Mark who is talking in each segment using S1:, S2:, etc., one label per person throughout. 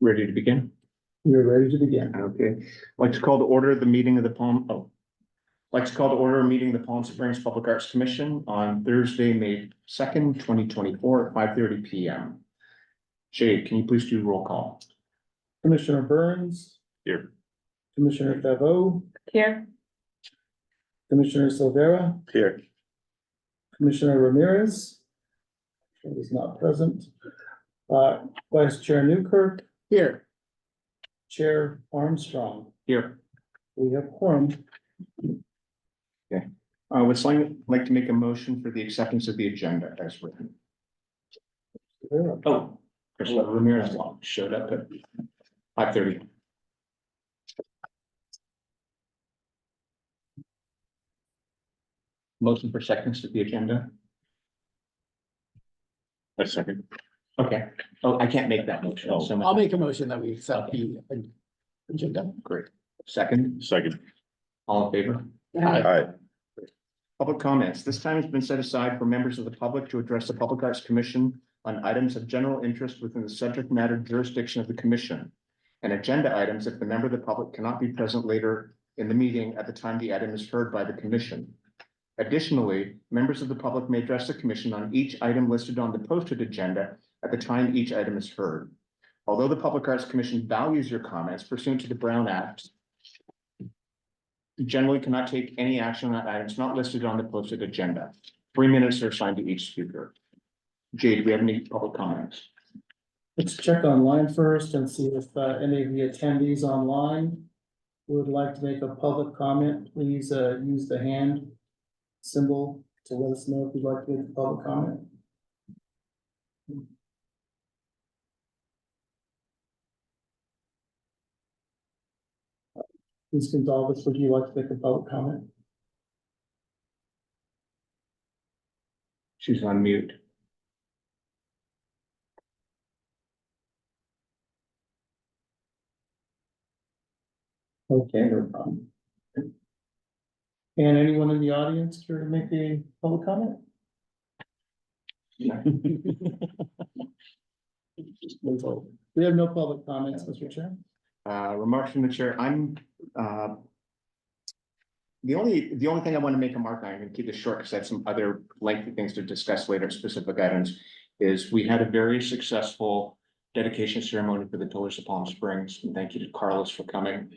S1: Ready to begin?
S2: You're ready to begin.
S1: Okay. I'd like to call to order the meeting of the like to call to order a meeting of the Palm Springs Public Arts Commission on Thursday, May 2nd, 2024 at 5:30 p.m. Jade, can you please do roll call?
S2: Commissioner Burns.
S1: Here.
S2: Commissioner Favo,
S3: Here.
S2: Commissioner Silvera,
S1: Here.
S2: Commissioner Ramirez. He is not present. Vice Chair Newkirk,
S1: Here.
S2: Chair Armstrong.
S1: Here.
S2: We have quorum.
S1: Would someone like to make a motion for the acceptance of the agenda as written? Oh, Commissioner Ramirez showed up at 5:30. Motion for seconds of the agenda. A second. Okay. Oh, I can't make that motion.
S4: Oh,
S1: So
S4: I'll make a motion that we accept the agenda.
S1: great. Second, all in favor?
S4: Aye.
S1: Public comments. This time has been set aside for members of the public to address the Public Arts Commission on items of general interest within the subject matter jurisdiction of the commission, and agenda items if the member of the public cannot be present later in the meeting at the time the item is heard by the commission. Additionally, members of the public may address the commission on each item listed on the posted agenda at the time each item is heard. Although the Public Arts Commission values your comments pursuant to the Brown Act, you generally cannot take any action on items not listed on the posted agenda. 3 minutes are assigned to each speaker. Jade, do we have any public comments?
S2: Let's check online first and see if any of the attendees online would like to make a public comment. Please use the hand symbol to let us know if you'd like to make a public comment. Ms. Gonzalez, would you like to make a public comment?
S1: She's on mute.
S2: Okay, no problem. And anyone in the audience care to make a public comment? We have no public comments, Mr. Chair.
S1: Remarks from the chair. I'm the only thing I want to make a mark on, I'm going to keep this short because I have some other lengthy things to discuss later, specific items, is we had a very successful dedication ceremony for the Pillars of Palm Springs. And thank you to Carlos for coming.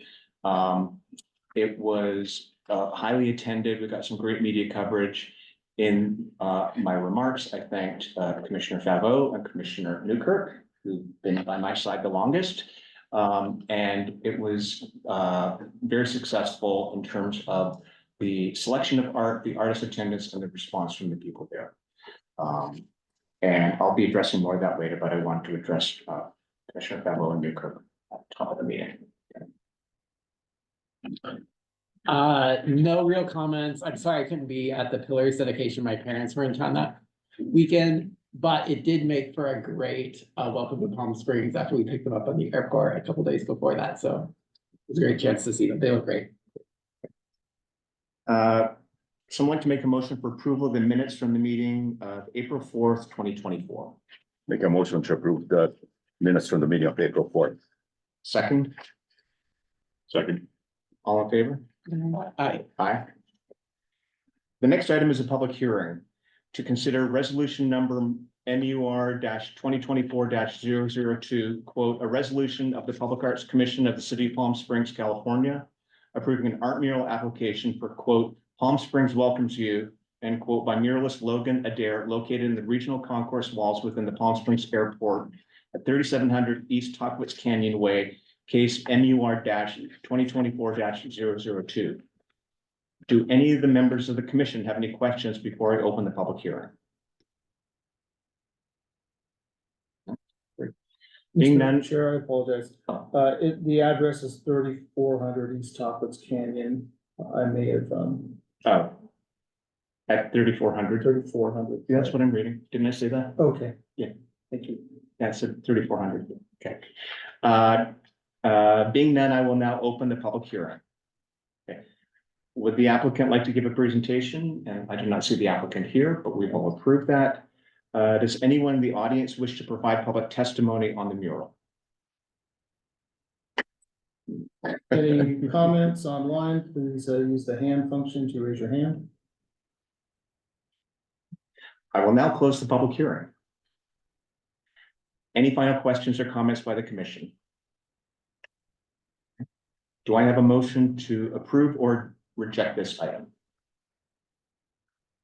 S1: It was highly attended. We got some great media coverage. In my remarks, I thanked Commissioner Favo and Commissioner Newkirk, who've been by my side the longest. And it was very successful in terms of the selection of art, the artist attendance, and the response from the people there. And I'll be addressing more of that later, but I want to address Commissioner Favo and Newkirk at the top of the meeting.
S4: No real comments. I'm sorry I couldn't be at the Pillars dedication. My parents were in town that weekend, but it did make for a great welcome to Palm Springs after we picked them up on the airport a couple days before that. So it was a great chance to see them. They look great.
S1: Someone to make a motion for approval of the minutes from the meeting of April 4th, 2024.
S5: Make a motion to approve the minutes from the meeting of April 4th.
S1: Second, all in favor?
S4: Aye.
S1: Aye. The next item is a public hearing to consider resolution number MUR 2024-002, quote, a resolution of the Public Arts Commission of the City of Palm Springs, California, approving an art mural application for, quote, Palm Springs welcomes you, end quote, by muralist Logan Adair, located in the regional concourse walls within the Palm Springs Airport at 3700 East Tockwitz Canyon Way, case MUR 2024-002. Do any of the members of the commission have any questions before I open the public hearing? Being none-
S2: Mr. Chair, I apologize. The address is 3400 East Tockwitz Canyon. I may have,
S1: Oh. At 3400.
S2: 3400.
S1: That's what I'm reading. Didn't I say that?
S2: Okay.
S1: Thank you. That's at 3400. Okay. Being none, I will now open the public hearing. Okay. Would the applicant like to give a presentation? And I do not see the applicant here, but we will approve that. Does anyone in the audience wish to provide public testimony on the mural?
S2: Any comments online, please use the hand function to raise your hand.
S1: I will now close the public hearing. Any final questions or comments by the commission? Do I have a motion to approve or reject this item?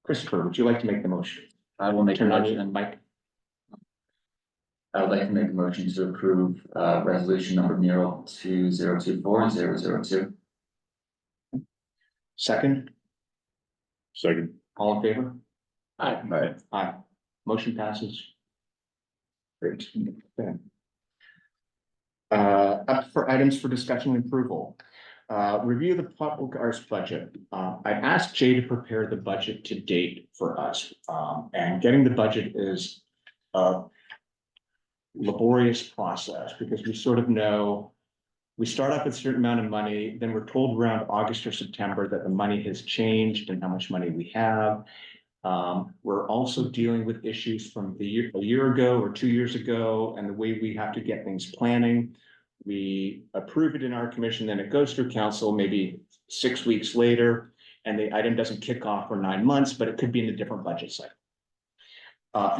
S1: Christopher, would you like to make the motion?
S3: I will make a
S1: Turn on
S3: motion.
S1: your mic.
S3: I would like to make a motion to approve resolution number mural 2024002.
S1: Second,
S5: Second.
S1: all in favor?
S5: Aye.
S1: Aye. Motion passes. Great. Okay. Up for items for discussion and approval. Review the public arts budget. I asked Jay to prepare the budget to date for us. And getting the budget is a laborious process because we sort of know we start off with a certain amount of money, then we're told around August or September that the money has changed and how much money we have. We're also dealing with issues from a year ago or 2 years ago, and the way we have to get things planning. We approve it in our commission, then it goes through council maybe 6 weeks later, and the item doesn't kick off for 9 months, but it could be in a different budget cycle.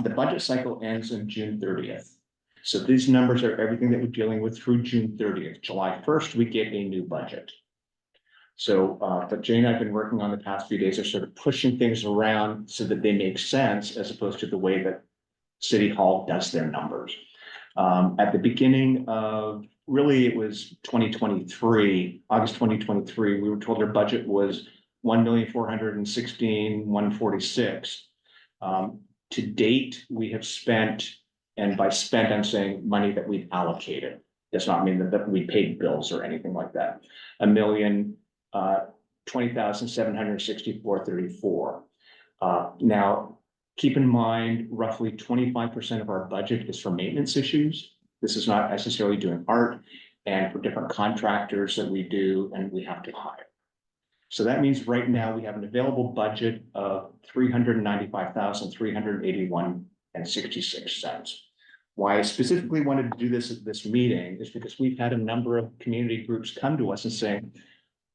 S1: The budget cycle ends on June 30th. So these numbers are everything that we're dealing with through June 30th. July 1st, we get a new budget. So, but Jane and I have been working on the past few days are sort of pushing things around so that they make sense as opposed to the way that City Hall does their numbers. At the beginning of, really, it was 2023, August 2023, we were told our budget was 1,416,146. To date, we have spent, and by spent, I'm saying money that we've allocated. Does not mean that we paid bills or anything like that. 1,020,764.34. Now, keep in mind, roughly 25% of our budget is for maintenance issues. This is not necessarily doing art and for different contractors that we do and we have to hire. So that means right now we have an available budget of $395,381.66. Why I specifically wanted to do this at this meeting is because we've had a number of community groups come to us and saying,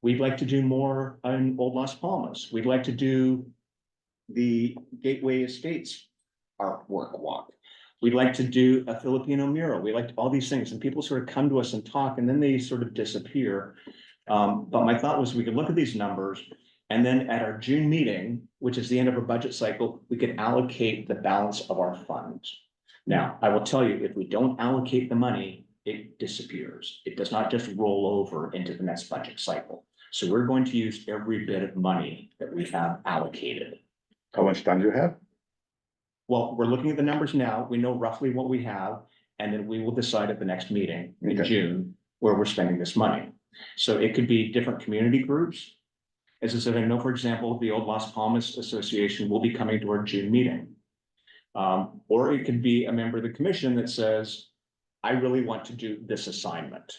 S1: we'd like to do more on Old Las Palmas. We'd like to do the Gateway Estates artwork walk. We'd like to do a Filipino mural. We like all these things, and people sort of come to us and talk, and then they sort of disappear. But my thought was we could look at these numbers, and then at our June meeting, which is the end of our budget cycle, we could allocate the balance of our funds. Now, I will tell you, if we don't allocate the money, it disappears. It does not just roll over into the next budget cycle. So we're going to use every bit of money that we have allocated.
S5: How much time do you have?
S1: Well, we're looking at the numbers now. We know roughly what we have, and then we will decide at the next meeting in
S5: Okay.
S1: June where we're spending this money. So it could be different community groups. As I said, I know, for example, the Old Las Palmas Association will be coming to our June meeting. Or it could be a member of the commission that says, I really want to do this assignment.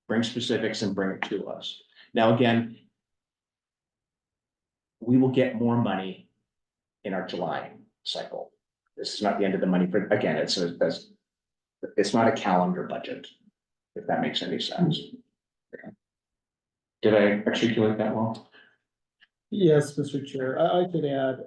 S1: Bring specifics and bring it to us. Now, again, we will get more money in our July cycle. This is not the end of the money, but again, it's not a calendar budget, if that makes any sense. Okay. Did I articulate that well?
S2: Yes, Mr. Chair, I could add,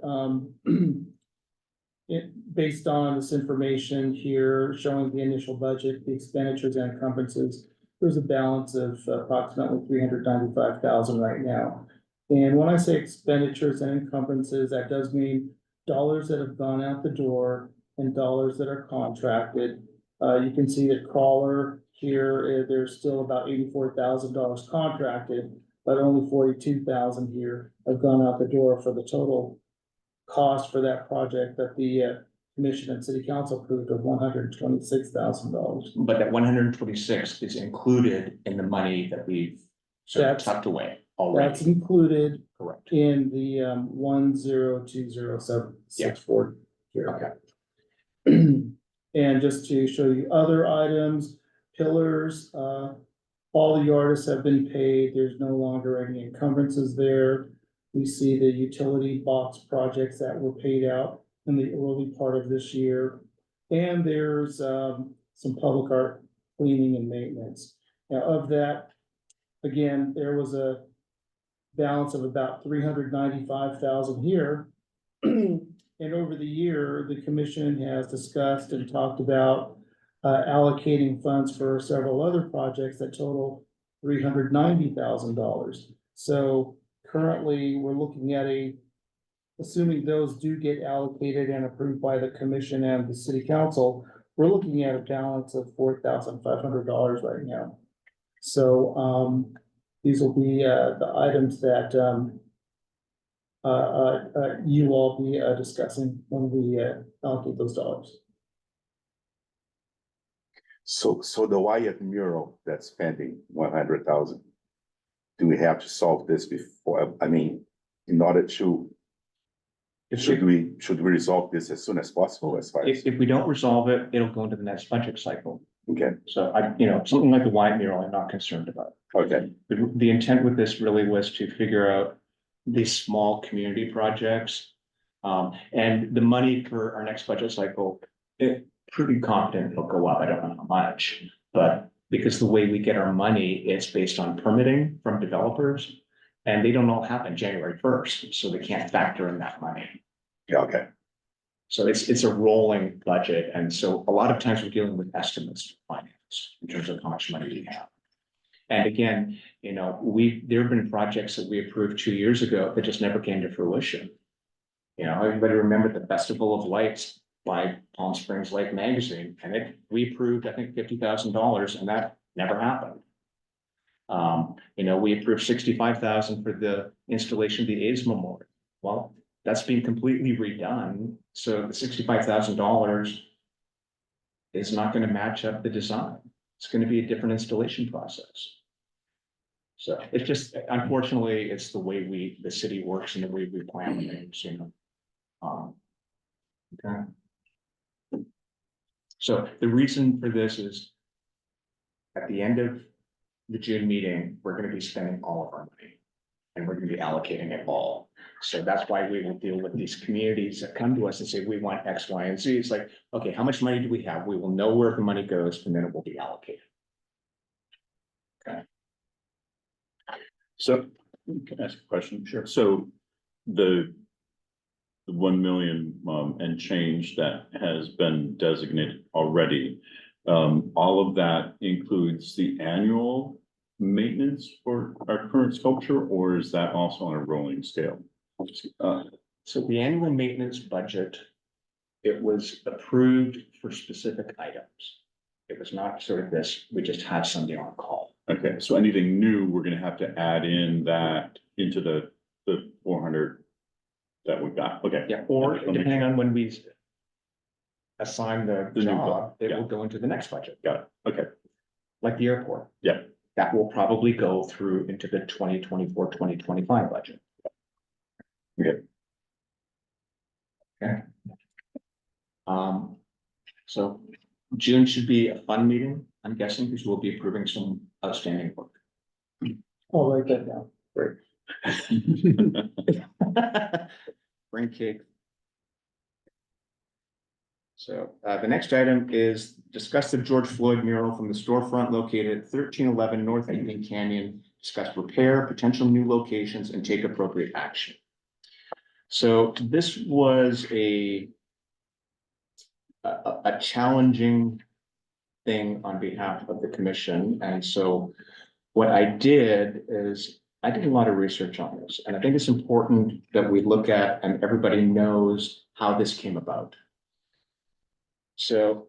S2: based on this information here, showing the initial budget, the expenditures and encumbrances, there's a balance of approximately 395,000 right now. And when I say expenditures and encumbrances, that does mean dollars that have gone out the door and dollars that are contracted. You can see that crawler here, there's still about $84,000 contracted, but only 42,000 here have gone out the door for the total cost for that project that the commission and city council approved of $126,000.
S1: But that 126 is included in the money that we've sort of
S2: That's-
S1: tucked away
S2: That's
S1: already,
S2: included
S1: correct?
S2: in the 1020764 here.
S1: Okay.
S2: And just to show you other items, pillars, all the artists have been paid. There's no longer any encumbrances there. We see the utility box projects that were paid out in the early part of this year. And there's some public art cleaning and maintenance. Now of that, again, there was a balance of about 395,000 here. And over the year, the commission has discussed and talked about allocating funds for several other projects that total $390,000. So currently, we're looking at assuming those do get allocated and approved by the commission and the city council, we're looking at a balance of $4,500 right now. So these will be the items that you all be discussing when we allocate those dollars.
S5: So the Wyatt mural that's pending, 100,000. Do we have to solve this before, I mean, in order to, should we resolve this as soon as possible as far as?
S1: If we don't resolve it, it'll go into the next budget cycle.
S5: Okay,
S1: So something like the Wyatt mural, I'm not concerned about.
S5: okay,
S1: The intent with this really was to figure out these small community projects. And the money for our next budget cycle, pretty confident it'll go up. I don't know how much, but because the way we get our money, it's based on permitting from developers. And they don't all happen January 1st, so they can't factor in that money.
S5: yeah, okay,
S1: So it's a rolling budget, and so a lot of times we're dealing with estimates for finance in terms of how much money we have. And again, there have been projects that we approved 2 years ago that just never came to fruition. Everybody remembered the Festival of Lights by Palm Springs Lake Magazine, and we approved, I think, $50,000, and that never happened. We approved 65,000 for the installation of the AIDS Memorial. Well, that's being completely redone, so the $65,000 is not going to match up the design. It's going to be a different installation process. So it's just, unfortunately, it's the way the city works and the way we plan things, Okay. So the reason for this is at the end of the June meeting, we're going to be spending all of our money and we're going to be allocating it all. So that's why we will deal with these communities that come to us and say, we want X, Y, and Z. It's like, okay, how much money do we have? We will know where the money goes and then it will be allocated. Okay.
S6: So, can I ask a question?
S1: Sure.
S6: So the 1 million and change that has been designated already, all of that includes the annual maintenance for our current sculpture, or is that also on a rolling scale?
S1: So the annual maintenance budget, it was approved for specific items. It was not sort of this, we just have somebody on call.
S6: Okay, so anything new, we're gonna have to add in that into the 400 that we got, okay.
S1: Yeah, or
S6: Let me-
S1: depending on when we assign the
S6: The new
S1: job,
S6: job,
S1: it
S6: yeah.
S1: will go into the next budget.
S6: Got it, okay,
S1: Like the airport.
S6: Yeah.
S1: That will probably go through into the 2024, 2025 budget.
S6: Okay.
S1: Okay. So June should be a fun meeting, I'm guessing, because we'll be approving some outstanding work.
S2: I'll write that down.
S1: Bring cake. So the next item is discuss the George Floyd mural from the storefront located at 1311 North Indian Canyon. Discuss repair, potential new locations, and take appropriate action. So this was a challenging thing on behalf of the commission. And so what I did is I did a lot of research on this, and I think it's important that we look at and everybody knows how this came about. So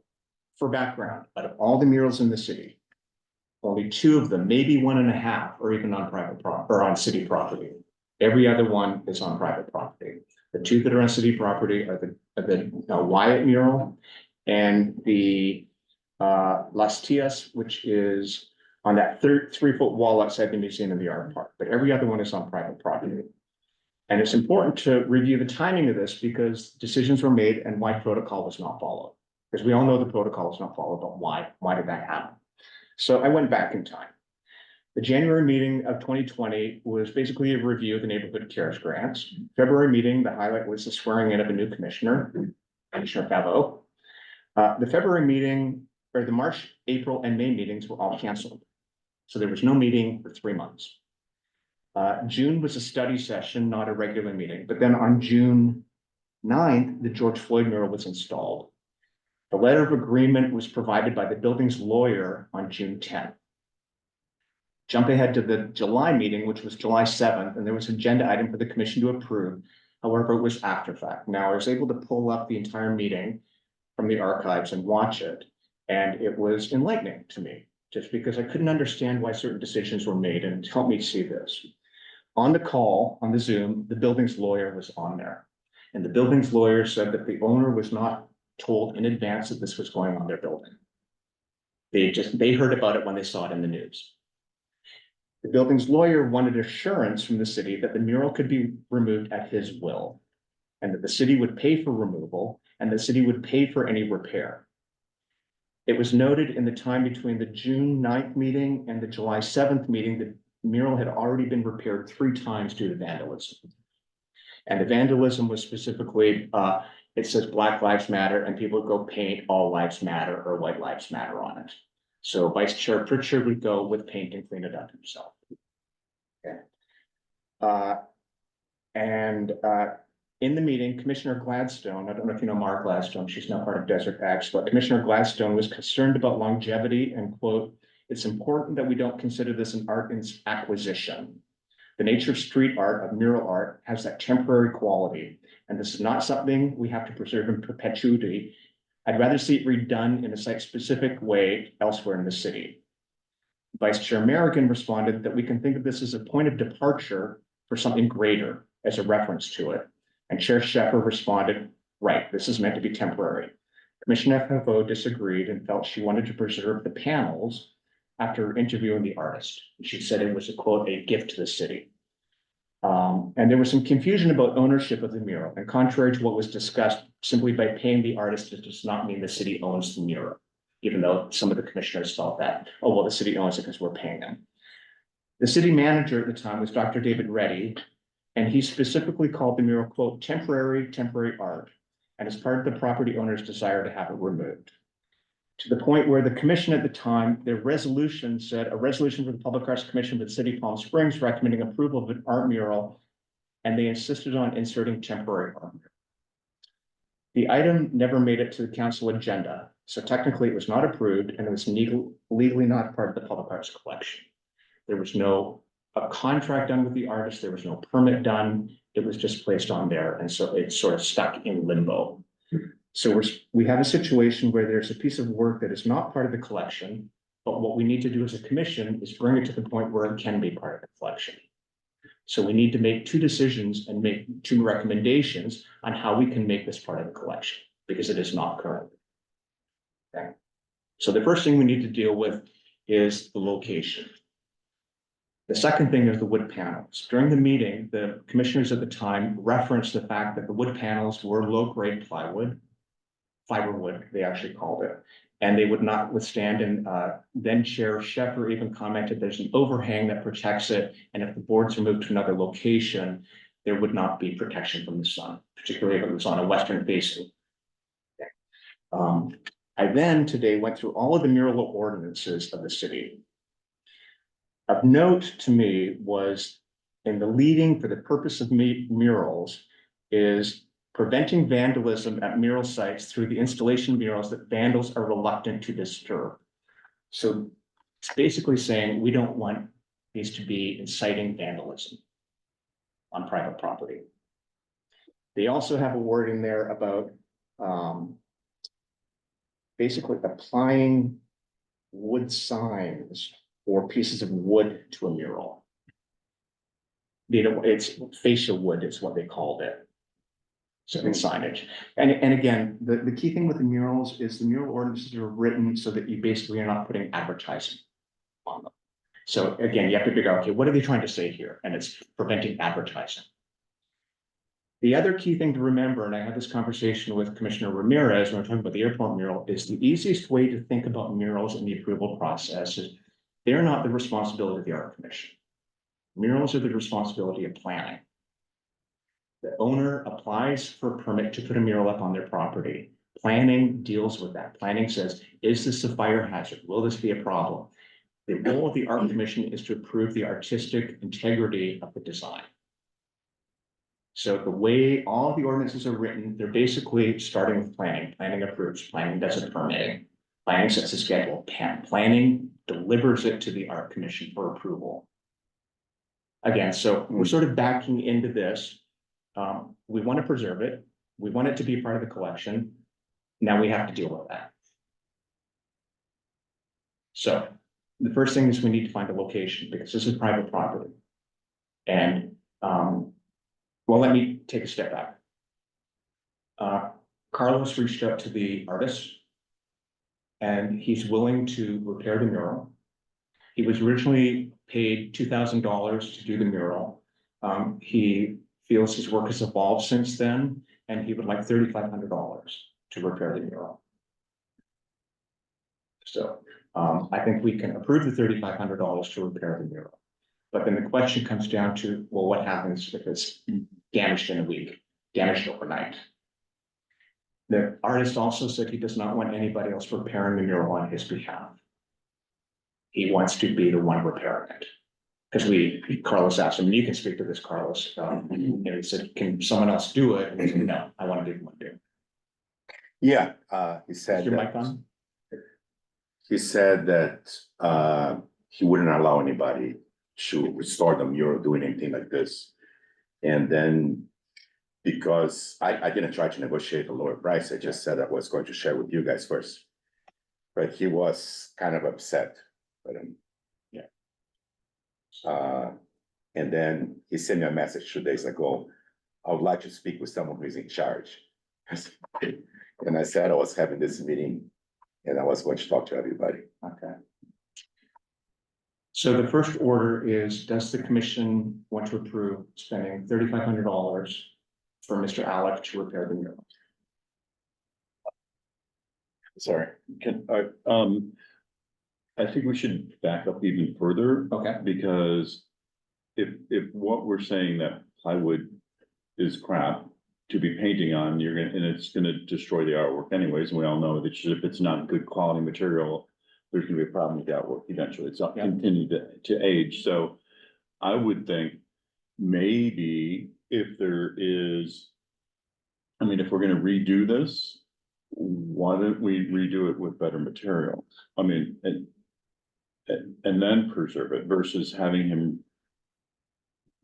S1: for background, out of all the murals in the city, only 2 of them, maybe 1.5, are even on private or on city property. Every other one is on private property. The 2 that are on city property are the Wyatt mural and the Las Tias, which is on that 3-foot wall outside the Museum of the Art Park, but every other one is on private property. And it's important to review the timing of this because decisions were made and why protocol was not followed. Because we all know the protocol was not followed, but why did that happen? So I went back in time. The January meeting of 2020 was basically a review of the neighborhood cares grants. February meeting, the highlight was the swearing in of a new commissioner, Commissioner Pavo. The February meeting, or the March, April, and May meetings were all canceled. So there was no meeting for 3 months. June was a study session, not a regular meeting, but then on June 9th, the George Floyd mural was installed. The letter of agreement was provided by the building's lawyer on June 10th. Jump ahead to the July meeting, which was July 7th, and there was an agenda item for the commission to approve. However, it was after fact. Now, I was able to pull up the entire meeting from the archives and watch it, and it was enlightening to me, just because I couldn't understand why certain decisions were made, and it helped me see this. On the call, on the Zoom, the building's lawyer was on there, and the building's lawyer said that the owner was not told in advance that this was going on their building. They heard about it when they saw it in the news. The building's lawyer wanted assurance from the city that the mural could be removed at his will, and that the city would pay for removal, and the city would pay for any repair. It was noted in the time between the June 9th meeting and the July 7th meeting that the mural had already been repaired 3 times due to vandalism. And the vandalism was specifically, it says Black Lives Matter, and people would go paint All Lives Matter or White Lives Matter on it. So Vice Chair Pritchard would go with paint and clean it up himself. Okay. In the meeting, Commissioner Gladstone, I don't know if you know Mara Gladstone, she's now part of Desert X, but Commissioner Gladstone was concerned about longevity and quote, "It's important that we don't consider this an art acquisition. The nature of street art, of mural art, has that temporary quality, and this is not something we have to preserve in perpetuity. I'd rather see it redone in a site-specific way elsewhere in the city." Vice Chair Merrigan responded that we can think of this as a point of departure for something greater as a reference to it. And Chair Sheffer responded, "Right, this is meant to be temporary." Commissioner FFO disagreed and felt she wanted to preserve the panels after interviewing the artist. She said it was a quote, "a gift to the city." And there was some confusion about ownership of the mural, and contrary to what was discussed, simply by paying the artist, it does not mean the city owns the mural, even though some of the commissioners felt that, oh, well, the city owns it because we're paying them. The city manager at the time was Dr. David Reddy, and he specifically called the mural, quote, temporary art, and as part of the property owner's desire to have it removed. To the point where the commission at the time, their resolution said, "A resolution for the Public Arts Commission of the City of Palm Springs recommending approval of an art mural," and they insisted on inserting temporary art. The item never made it to the council agenda, so technically it was not approved, and it was legally not part of the Public Arts collection. There was no a contract done with the artist, there was no permit done, it was just placed on there, and so it's sort of stuck in limbo. So we have a situation where there's a piece of work that is not part of the collection, but what we need to do as a commission is bring it to the point where it can be part of the collection. So we need to make 2 decisions and make 2 recommendations on how we can make this part of the collection, because it is not currently. Okay. So the first thing we need to deal with is the location. The second thing is the wood panels. During the meeting, the commissioners at the time referenced the fact that the wood panels were low-grade plywood, fiberwood, they actually called it, and they would not withstand. And then Chair Sheffer even commented there's an overhang that protects it, and if the boards are moved to another location, there would not be protection from the sun, particularly if it was on a western facing. I then today went through all of the mural ordinances of the city. Of note to me was in the leading for the purpose of murals is preventing vandalism at mural sites through the installation of murals that vandals are reluctant to disturb. So it's basically saying we don't want these to be inciting vandalism on private property. They also have a word in there about basically applying wood signs or pieces of wood to a mural. It's fascia wood is what they called it. So in signage. And again, the key thing with the murals is the mural ordinances are written so that you basically are not putting advertising on them. So again, you have to figure out, okay, what are they trying to say here? And it's preventing advertising. The other key thing to remember, and I had this conversation with Commissioner Ramirez when we're talking about the airport mural, is the easiest way to think about murals in the approval process is They're not the responsibility of the art commission. Murals are the responsibility of planning. The owner applies for a permit to put a mural up on their property. Planning deals with that. Planning says, is this a fire hazard? Will this be a problem? The role of the art commission is to approve the artistic integrity of the design. So the way all the ordinances are written, they're basically starting with planning. Planning approves, planning does a permitting. Planning sets a schedule, planning delivers it to the art commission for approval. Again, so we're sort of backing into this. We want to preserve it. We want it to be part of the collection. Now we have to deal with that. So the first thing is we need to find a location because this is private property. And, well, let me take a step back. Carlos reached out to the artist and he's willing to repair the mural. He was originally paid $2,000 to do the mural. He feels his work has evolved since then, and he would like $3,500 to repair the mural. So I think we can approve the $3,500 to repair the mural. But then the question comes down to, well, what happens if it's damaged in a week, damaged overnight? The artist also said he does not want anybody else repairing the mural on his behalf. He wants to be the one repairing it. Because Carlos asked him, and you can speak to this, Carlos, and he said, can someone else do it? And he said, no, I want to be the one to do it.
S5: Yeah, he
S1: Is
S5: said
S1: your mic
S5: that,
S1: on?
S5: he said that, he wouldn't allow anybody to restore the mural doing anything like this. And then, because I didn't try to negotiate a lower price, I just said I was going to share with you guys first. But he was kind of upset, but, and then he sent me a message 2 days ago. I would like to speak with someone who is in charge. And I said I was having this meeting and I was going to talk to everybody.
S1: Okay. So the first order is, does the commission want to approve spending $3,500 for Mr. Alec to repair the mural?
S5: Sorry.
S6: I think we should back up even further.
S1: Okay.
S6: Because if what we're saying that plywood is crap to be painting on, you're gonna, and it's gonna destroy the artwork anyways, and we all know that if it's not good quality material, there's gonna be a problem with the artwork eventually. It's not
S1: Yeah.
S6: continue to age, so I would think maybe if there is, I mean, if we're gonna redo this, why don't we redo it with better material? I mean, and then preserve it versus having him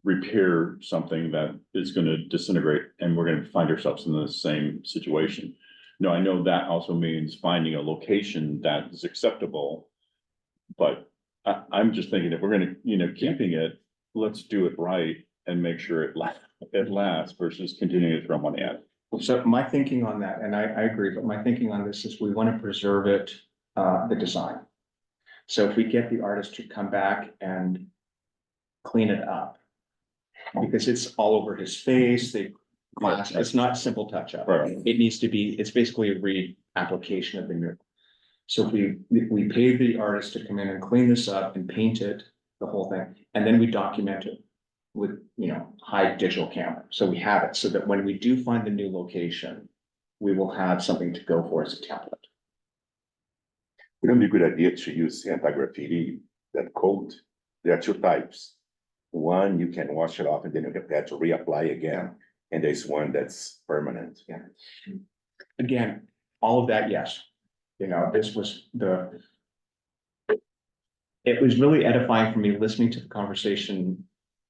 S6: repair something that is gonna disintegrate and we're gonna find ourselves in the same situation. No, I know that also means finding a location that is acceptable. But I'm just thinking if we're gonna, keeping it, let's do it right and make sure it lasts versus continuing to throw money at it.
S1: So my thinking on that, and I agree, but my thinking on this is we want to preserve it, the design. So if we get the artist to come back and clean it up, because it's all over his face, it's not simple touch up.
S6: Right.
S1: It needs to be, it's basically a re-application of the mural. So if we pay the artist to come in and clean this up and paint it, the whole thing, and then we document it with, high digital camera. So we have it so that when we do find the new location, we will have something to go for as a template.
S5: Wouldn't it be a good idea to use anti-graffiti, that coat? There are two types. One, you can wash it off and then you have to reapply again. And there's one that's permanent.
S1: Yeah. Again, all of that, yes. This was it was really edifying for me listening to the conversation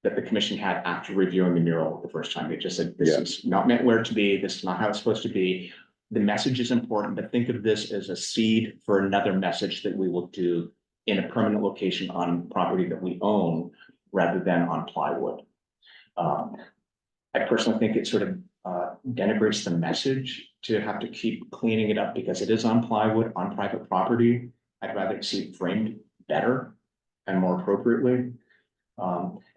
S1: that the commission had after reviewing the mural the first time. They just said, this is not meant where it to be. This is not how it's supposed to be. The message is important, but think of this as a seed for another message that we will do in a permanent location on property that we own rather than on plywood. I personally think it sort of denigrates the message to have to keep cleaning it up because it is on plywood on private property. I'd rather see it framed better and more appropriately.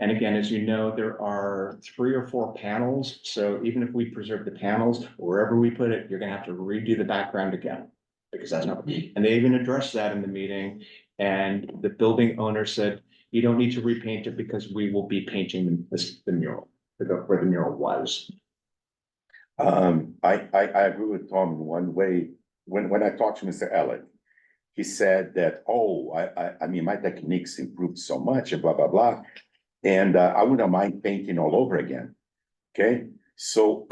S1: And again, as you know, there are 3 or 4 panels. So even if we preserve the panels, wherever we put it, you're gonna have to redo the background again. Because that's not, and they even addressed that in the meeting. And the building owner said, you don't need to repaint it because we will be painting the mural, where the mural was.
S5: I agree with Tom in one way. When I talked to Mr. Alec, he said that, oh, I mean, my techniques improved so much and blah, blah, blah. And I wouldn't mind painting all over again. Okay, so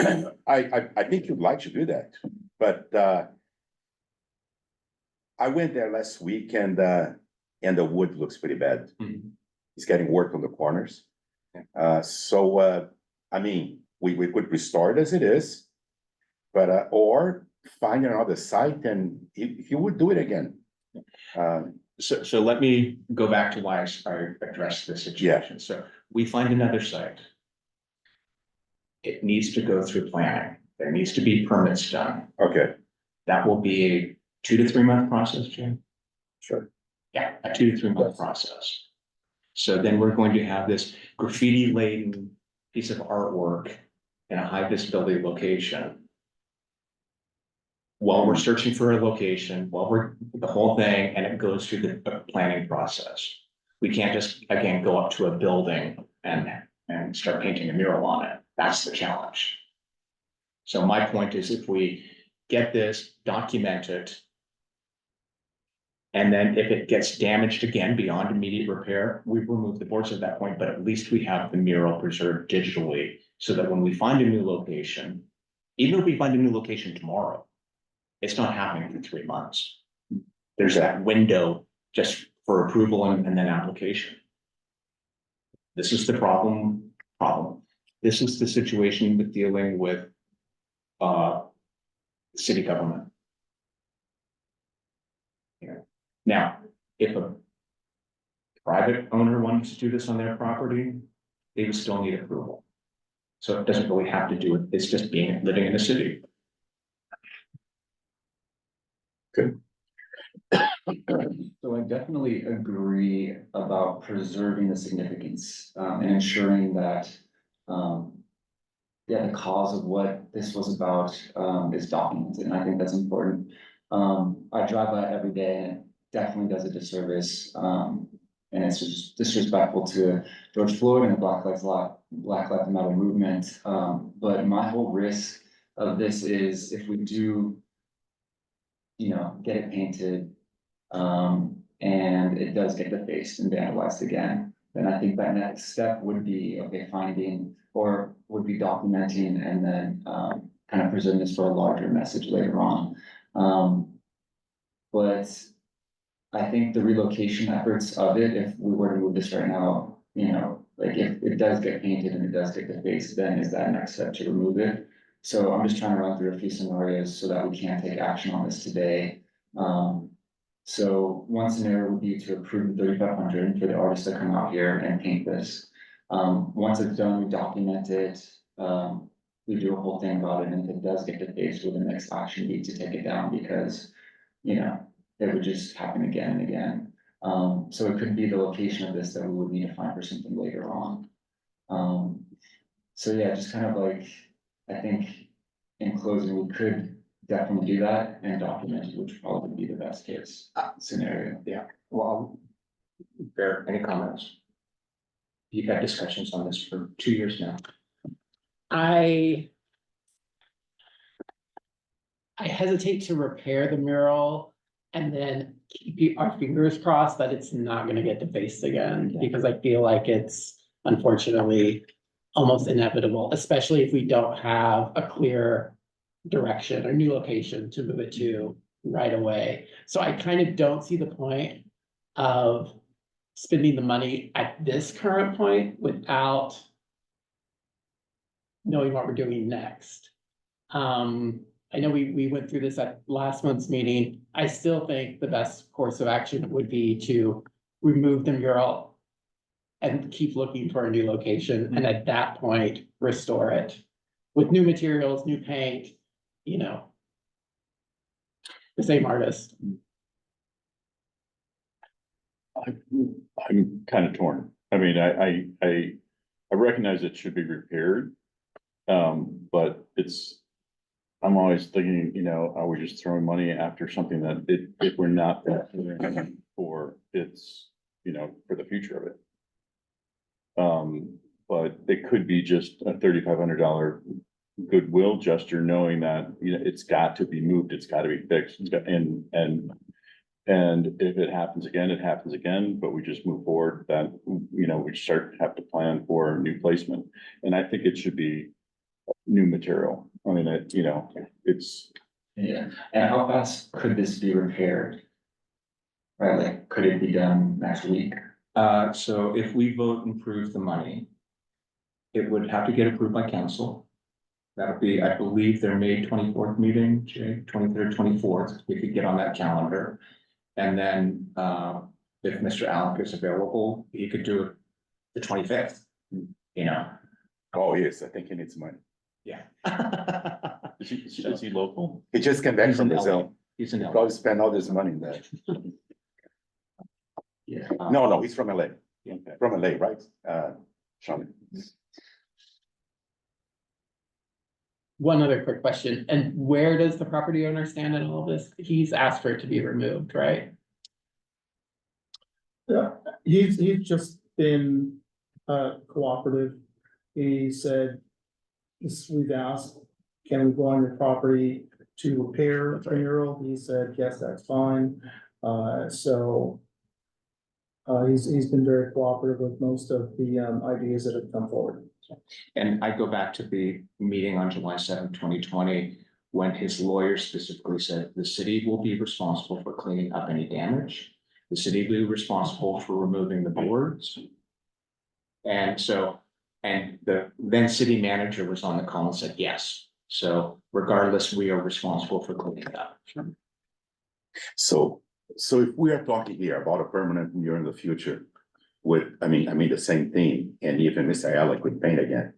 S5: I think you'd like to do that, but I went there last week and the wood looks pretty bad.
S1: Mhm.
S5: It's getting work on the corners. I mean, we could restore it as it is. But or find another site and if you would do it again.
S1: So let me go back to why I addressed this situation. So we find another site. It needs to go through planning. There needs to be permits done.
S5: Okay,
S1: That will be a 2 to 3 month process, Jim.
S2: Sure.
S1: Yeah, a 2 to 3 month process. So then we're going to have this graffiti laden piece of artwork in a high visibility location. While we're searching for a location, the whole thing, and it goes through the planning process. We can't just, again, go up to a building and start painting a mural on it. That's the challenge. So my point is, if we get this, document it. And then if it gets damaged again beyond immediate repair, we've removed the boards at that point, but at least we have the mural preserved digitally. So that when we find a new location, even if we find a new location tomorrow, it's not happening for 3 months. There's that window just for approval and then application. This is the problem. This is the situation with dealing with city government. Yeah. Now, if a private owner wanted to do this on their property, they would still need approval. So it doesn't really have to do with, it's just living in a city.
S3: So I definitely agree about preserving the significance, and ensuring that, yeah, the cause of what this was about, is documented, and I think that's important. I drive by it every day and it definitely does a disservice, and it's just disrespectful to George Floyd and the Black Lives Matter movement. But my whole risk of this is if we do, get it painted, and it does get defaced and vandalized again, then I think that next step would be, okay, finding or would be documenting and then, kind of presenting this for a larger message later on. But I think the relocation efforts of it, if we were to move this right now, like if it does get painted and it does get defaced, then is that next step to remove it? So I'm just trying to run through a few scenarios so that we can take action on this today. So one scenario would be to approve the 3,500 for the artist to come out here and paint this. Once it's done, we document it, we do a whole thing about it, and if it does get defaced, with the next action be to take it down because, it would just happen again and again. So it could be the location of this that we would need to find for something later on. So yeah, just kind of like, I think in closing, we could definitely do that and document it, which would probably be the best case scenario.
S1: Well, Bear, any comments? You've had discussions on this for 2 years now.
S4: I hesitate to repair the mural and then keep our fingers crossed that it's not gonna get defaced again, because I feel like it's unfortunately almost inevitable, especially if we don't have a clear direction or new location to move it to right away. So I kind of don't see the point of spending the money at this current point without knowing what we're doing next. I know we went through this at last month's meeting. I still think the best course of action would be to remove the mural and keep looking for a new location, and at that point, restore it with new materials, new paint, the same artist.
S6: I'm kind of torn. I mean, I recognize it should be repaired. But I'm always thinking, are we just throwing money after something that if we're not, for its, for the future of it. But it could be just a $3,500 goodwill gesture, knowing that, it's got to be moved, it's gotta be fixed, and if it happens again, it happens again, but we just move forward, that, we have to plan for new placement. And I think it should be new material. I mean, it's,
S3: Yeah, and how fast could this be repaired? Right, like, could it be done next week?
S1: So if we vote and approve the money, it would have to get approved by council. That would be, I believe, their May 24th meeting, Jay, 23rd, 24th, we could get on that calendar. And then, if Mr. Allen is available, he could do it the 25th,
S5: Oh, yes, I think he needs money.
S1: yeah.
S6: is he local?
S5: He just came back
S1: He's
S5: from
S1: in LA.
S5: Brazil.
S1: He's in
S5: He
S1: LA.
S5: probably spent all this money there.
S3: Yeah.
S5: No, he's from LA.
S6: Okay.
S5: From LA, right? Sean.
S4: One other quick question, and where does the property owner stand in all of this? He's asked for it to be removed, right?
S2: Yeah, he's just been cooperative. He said, this, we've asked, can we go on your property to repair the mural? He said, yes, that's fine. So he's been very cooperative with most of the ideas that have come forward.
S1: And I go back to the meeting on July 7th, 2020, when his lawyer specifically said the city will be responsible for cleaning up any damage. The city will be responsible for removing the boards. And so, and the then city manager was on the call and said, yes. So regardless, we are responsible for cleaning it up.
S5: So if we are talking here about a permanent mural in the future with, I mean, the same thing, and even Mr. Alec would paint again.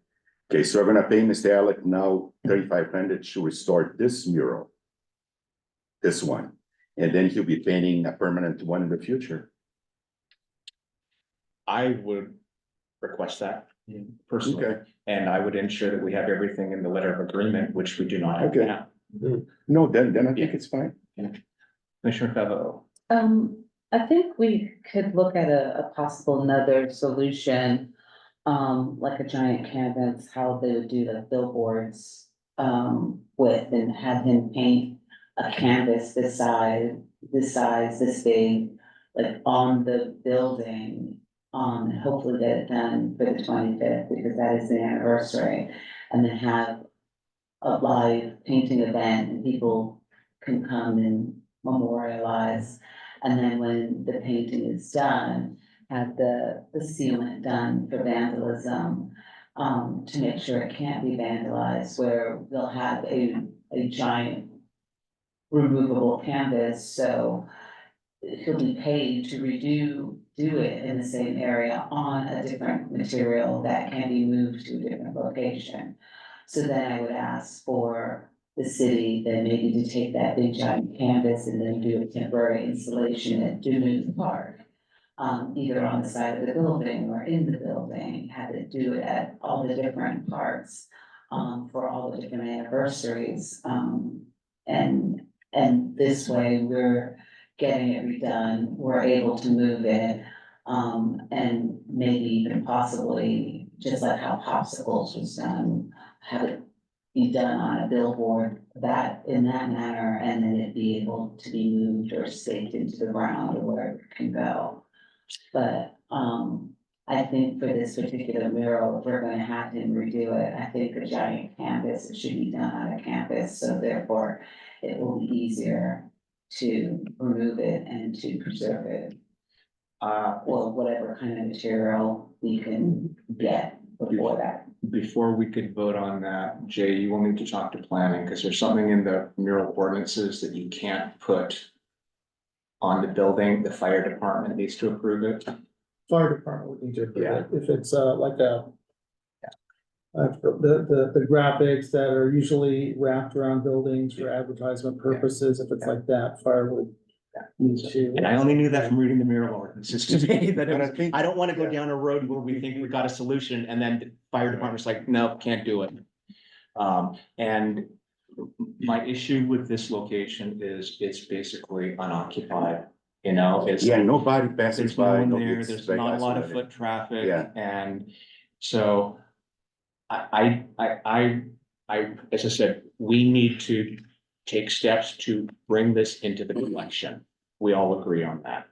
S5: Okay, so we're gonna pay Mr. Alec now 3,500 to restore this mural. This one, and then he'll be painting a permanent one in the future.
S1: I would request that personally,
S5: Okay,
S1: and I would ensure that we have everything in the letter of agreement, which we do not have
S5: Okay.
S1: now.
S5: no, then I think it's fine.
S1: Commissioner Febo.
S7: I think we could look at a possible another solution. Like a giant canvas, how they would do the billboards, with and have him paint a canvas this size, this big, like on the building. And hopefully get it done for the 25th, because that is the anniversary, and then have a live painting event, and people can come and memorialize. And then when the painting is done, have the sealant done for vandalism, to make sure it can't be vandalized, where they'll have a giant removable canvas, so he'll be paid to do it in the same area on a different material that can be moved to a different location. So then I would ask for the city then maybe to take that big giant canvas and then do a temporary installation at Dunes Park. Either on the side of the building or in the building, have it do it at all the different parts, for all the different anniversaries. And this way we're getting it redone, we're able to move it. And maybe even possibly, just like how Popsicles was done, have it be done on a billboard that in that manner, and then it be able to be moved or staked into the ground or wherever it can go. But, I think for this particular mural, if we're gonna have him redo it, I think a giant canvas, it should be done on a canvas, so therefore it will be easier to remove it and to preserve it. Or whatever kind of material we can get before that.
S1: Before we could vote on that, Jay, you will need to talk to planning, because there's something in the mural ordinances that you can't put on the building. The fire department needs to approve it.
S2: Fire department would need to approve
S1: Yeah.
S2: it, if it's like a. The graphics that are usually wrapped around buildings for advertisement purposes, if it's like that, fire would need to.
S1: And I only knew that from reading the mural ordinances today, that it
S5: And I
S1: was,
S5: think-
S1: I don't wanna go down a road where we think we got a solution, and then the fire department's like, no, can't do it. And my issue with this location is it's basically unoccupied. You know, it's.
S5: Yeah, nobody passes
S1: There's no
S5: by.
S1: one
S5: nobody
S1: there,
S5: gets
S1: there's
S5: very
S1: not a lot of
S5: isolated.
S1: foot traffic.
S5: Yeah.
S1: And so as I said, we need to take steps to bring this into the collection. We all agree on that.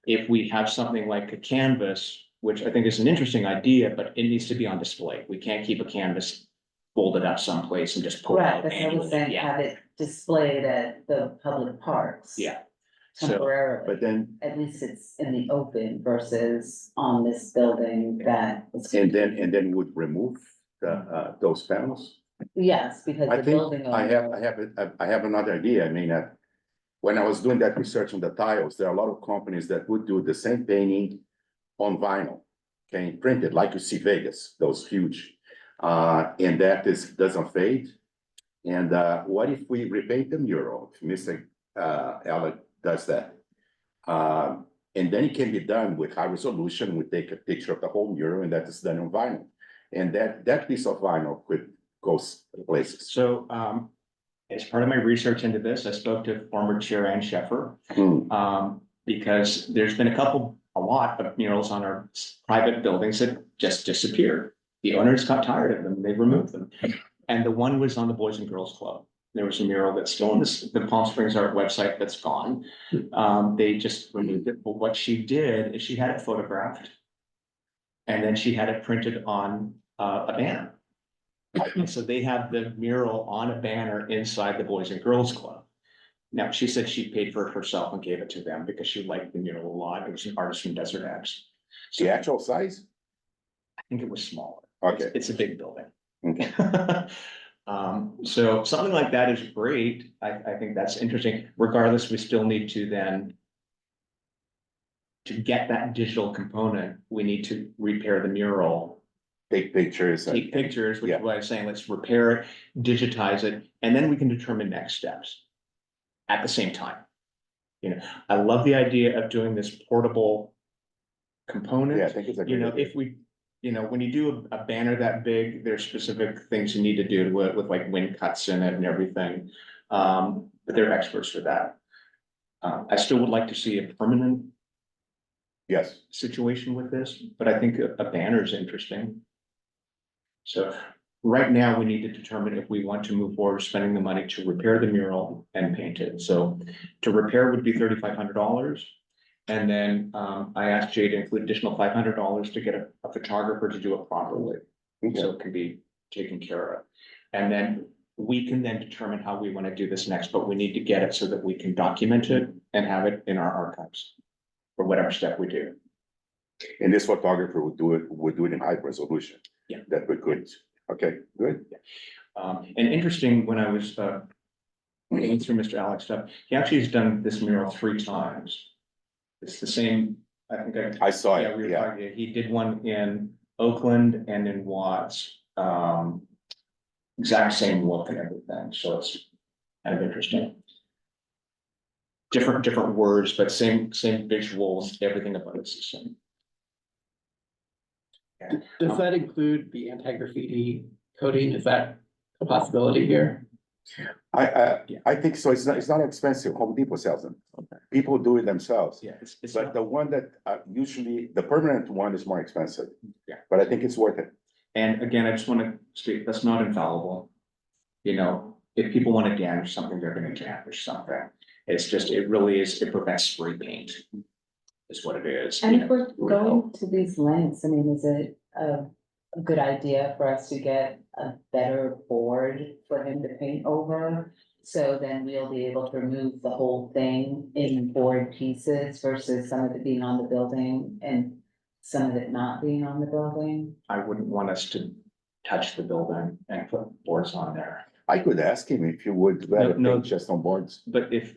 S1: If we have something like a canvas, which I think is an interesting idea, but it needs to be on display. We can't keep a canvas folded up someplace and just pull it
S7: Correct,
S1: out
S7: that's what I was
S1: annually.
S7: saying,
S1: Yeah,
S7: have it displayed at the public parks.
S1: yeah. So,
S7: Temporarily.
S5: But then,
S7: At least it's in the open versus on this building that is.
S5: and then would remove the, those panels?
S7: Yes, because
S5: I
S7: the
S5: think
S7: building
S5: I have,
S7: owner.
S5: I have another idea. I mean, when I was doing that research on the tiles, there are a lot of companies that would do the same painting on vinyl. Okay, printed like you see Vegas, those huge, and that doesn't fade. And, what if we repaint the mural, if Mr. Alec does that? And then it can be done with high resolution, we take a picture of the whole mural and that is done on vinyl. And that piece of vinyl could go places.
S1: so, as part of my research into this, I spoke to former Chair Ann Sheffer.
S5: Hmm.
S1: Because there's been a lot of murals on our private buildings that just disappeared. The owners got tired of them, they removed them. And the one was on the Boys and Girls Club. There was a mural that's still on the Palm Springs Art website that's gone. They just removed it, but what she did is she had it photographed. And then she had it printed on a banner. And so they have the mural on a banner inside the Boys and Girls Club. Now, she said she paid for it herself and gave it to them because she liked the mural a lot. It was an artist from Desert X.
S5: The actual size?
S1: I think it was smaller.
S5: Okay.
S1: It's a big building.
S5: Okay.
S1: So something like that is great. I think that's interesting. Regardless, we still need to then. To get that digital component, we need to repair the mural,
S5: Take pictures.
S1: take pictures, which
S5: Yeah.
S1: is why I'm saying, let's repair it, digitize it, and then we can determine next steps. At the same time. You know, I love the idea of doing this portable component.
S5: Yeah, I think it's a
S1: You
S5: good
S1: know,
S5: idea.
S1: if we, you know, when you do a banner that big, there's specific things you need to do with like wind cuts in it and everything. But they're experts for that. I still would like to see a permanent
S5: Yes,
S1: situation with this, but I think a banner is interesting. So right now, we need to determine if we want to move forward spending the money to repair the mural and paint it. So to repair would be $3,500. And then I asked Jay to include additional $500 to get a photographer to do it properly. So it can be taken care of. And then we can then determine how we want to do this next, but we need to get it so that we can document it and have it in our archives. For whatever step we do.
S5: and this photographer would do it in high resolution.
S1: Yeah.
S5: That we could, okay, good.
S1: And interesting, when I was going through Mr. Alex stuff, he actually has done this mural 3 times. It's the same, I think
S5: I saw
S1: yeah,
S5: it,
S1: we were
S5: yeah.
S1: talking, he did one in Oakland and in Watts. Exact same look and everything, so it's kind of interesting. Different words, but same visuals, everything about it's the same.
S4: Does that include the anti-graffiti coating? Is that a possibility here?
S5: I think so. It's not expensive. Home Depot sells them. People do it themselves.
S1: Yeah, it's
S5: But
S1: not,
S5: the one that usually, the permanent one is more expensive.
S1: Yeah.
S5: But I think it's worth it.
S1: and again, I just want to state, that's not infallible. You know, if people want to damage something, they're gonna damage something. It's just, it really is, it prevents spray paint. Is what it is.
S7: And
S1: you
S7: if
S1: know,
S7: we're going to these lengths, I mean, is it a good idea for us to get a better board for him to paint over? So then we'll be able to remove the whole thing in board pieces versus some of it being on the building and some of it not being on the building?
S1: I wouldn't want us to touch the building and put boards on there.
S5: I could ask him if you would rather
S1: No.
S5: paint just on boards,
S1: But if,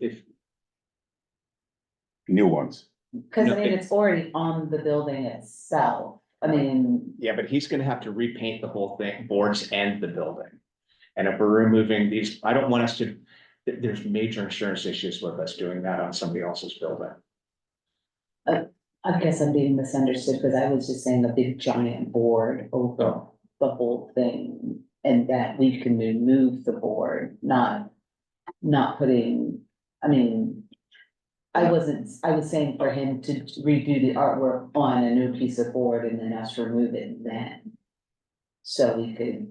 S5: new ones.
S7: Cause
S1: No,
S7: I mean, it's already on the building itself. I mean,
S1: yeah, but he's gonna have to repaint the whole thing, boards and the building. And if we're removing these, I don't want us to, there's major insurance issues with us doing that on somebody else's building.
S7: I guess I'm being misunderstood because I was just saying a big giant board over
S1: Oh.
S7: the whole thing. And that we can remove the board, not putting, I mean. I was saying for him to redo the artwork on a new piece of board and then us remove it then. So we could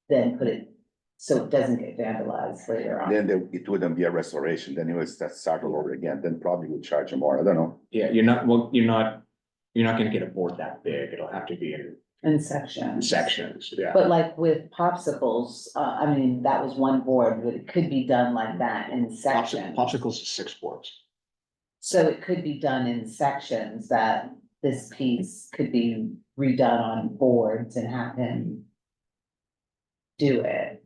S7: then put it, so it doesn't get vandalized later on.
S5: It wouldn't be a restoration, then it was start all over again, then probably would charge you more, I don't know.
S1: Yeah, you're not gonna get a board that big. It'll have to be
S7: In sections.
S1: sections, yeah.
S7: But like with popsicles, I mean, that was one board, but it could be done like that in sections.
S1: Popsicles is 6 boards.
S7: So it could be done in sections that this piece could be redone on boards and have him do it.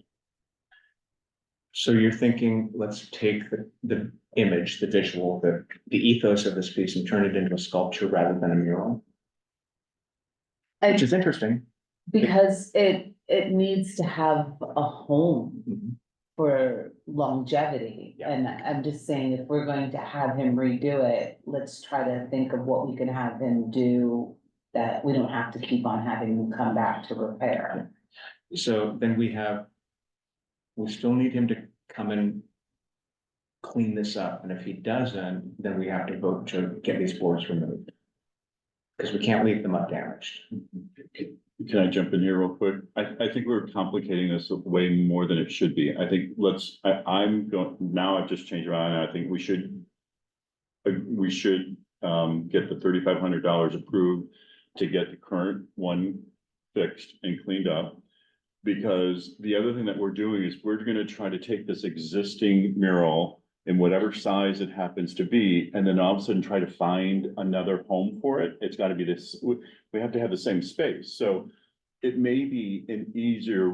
S1: So you're thinking, let's take the image, the visual, the ethos of this piece and turn it into a sculpture rather than a mural,
S7: I-
S1: which is interesting.
S7: Because it needs to have a home
S1: Mhm.
S7: for longevity.
S1: Yeah.
S7: And I'm just saying, if we're going to have him redo it, let's try to think of what we can have him do that we don't have to keep on having him come back to repair.
S1: So then we still need him to come and clean this up, and if he doesn't, then we have to vote to get these boards removed. Because we can't leave them undamaged.
S6: Can I jump in here real quick? I think we're complicating this way more than it should be. I think I'm going, now I've just changed around, and I think we should get the $3,500 approved to get the current one fixed and cleaned up. Because the other thing that we're doing is we're gonna try to take this existing mural in whatever size it happens to be, and then all of a sudden try to find another home for it. It's gotta be this, we have to have the same space, so it may be an easier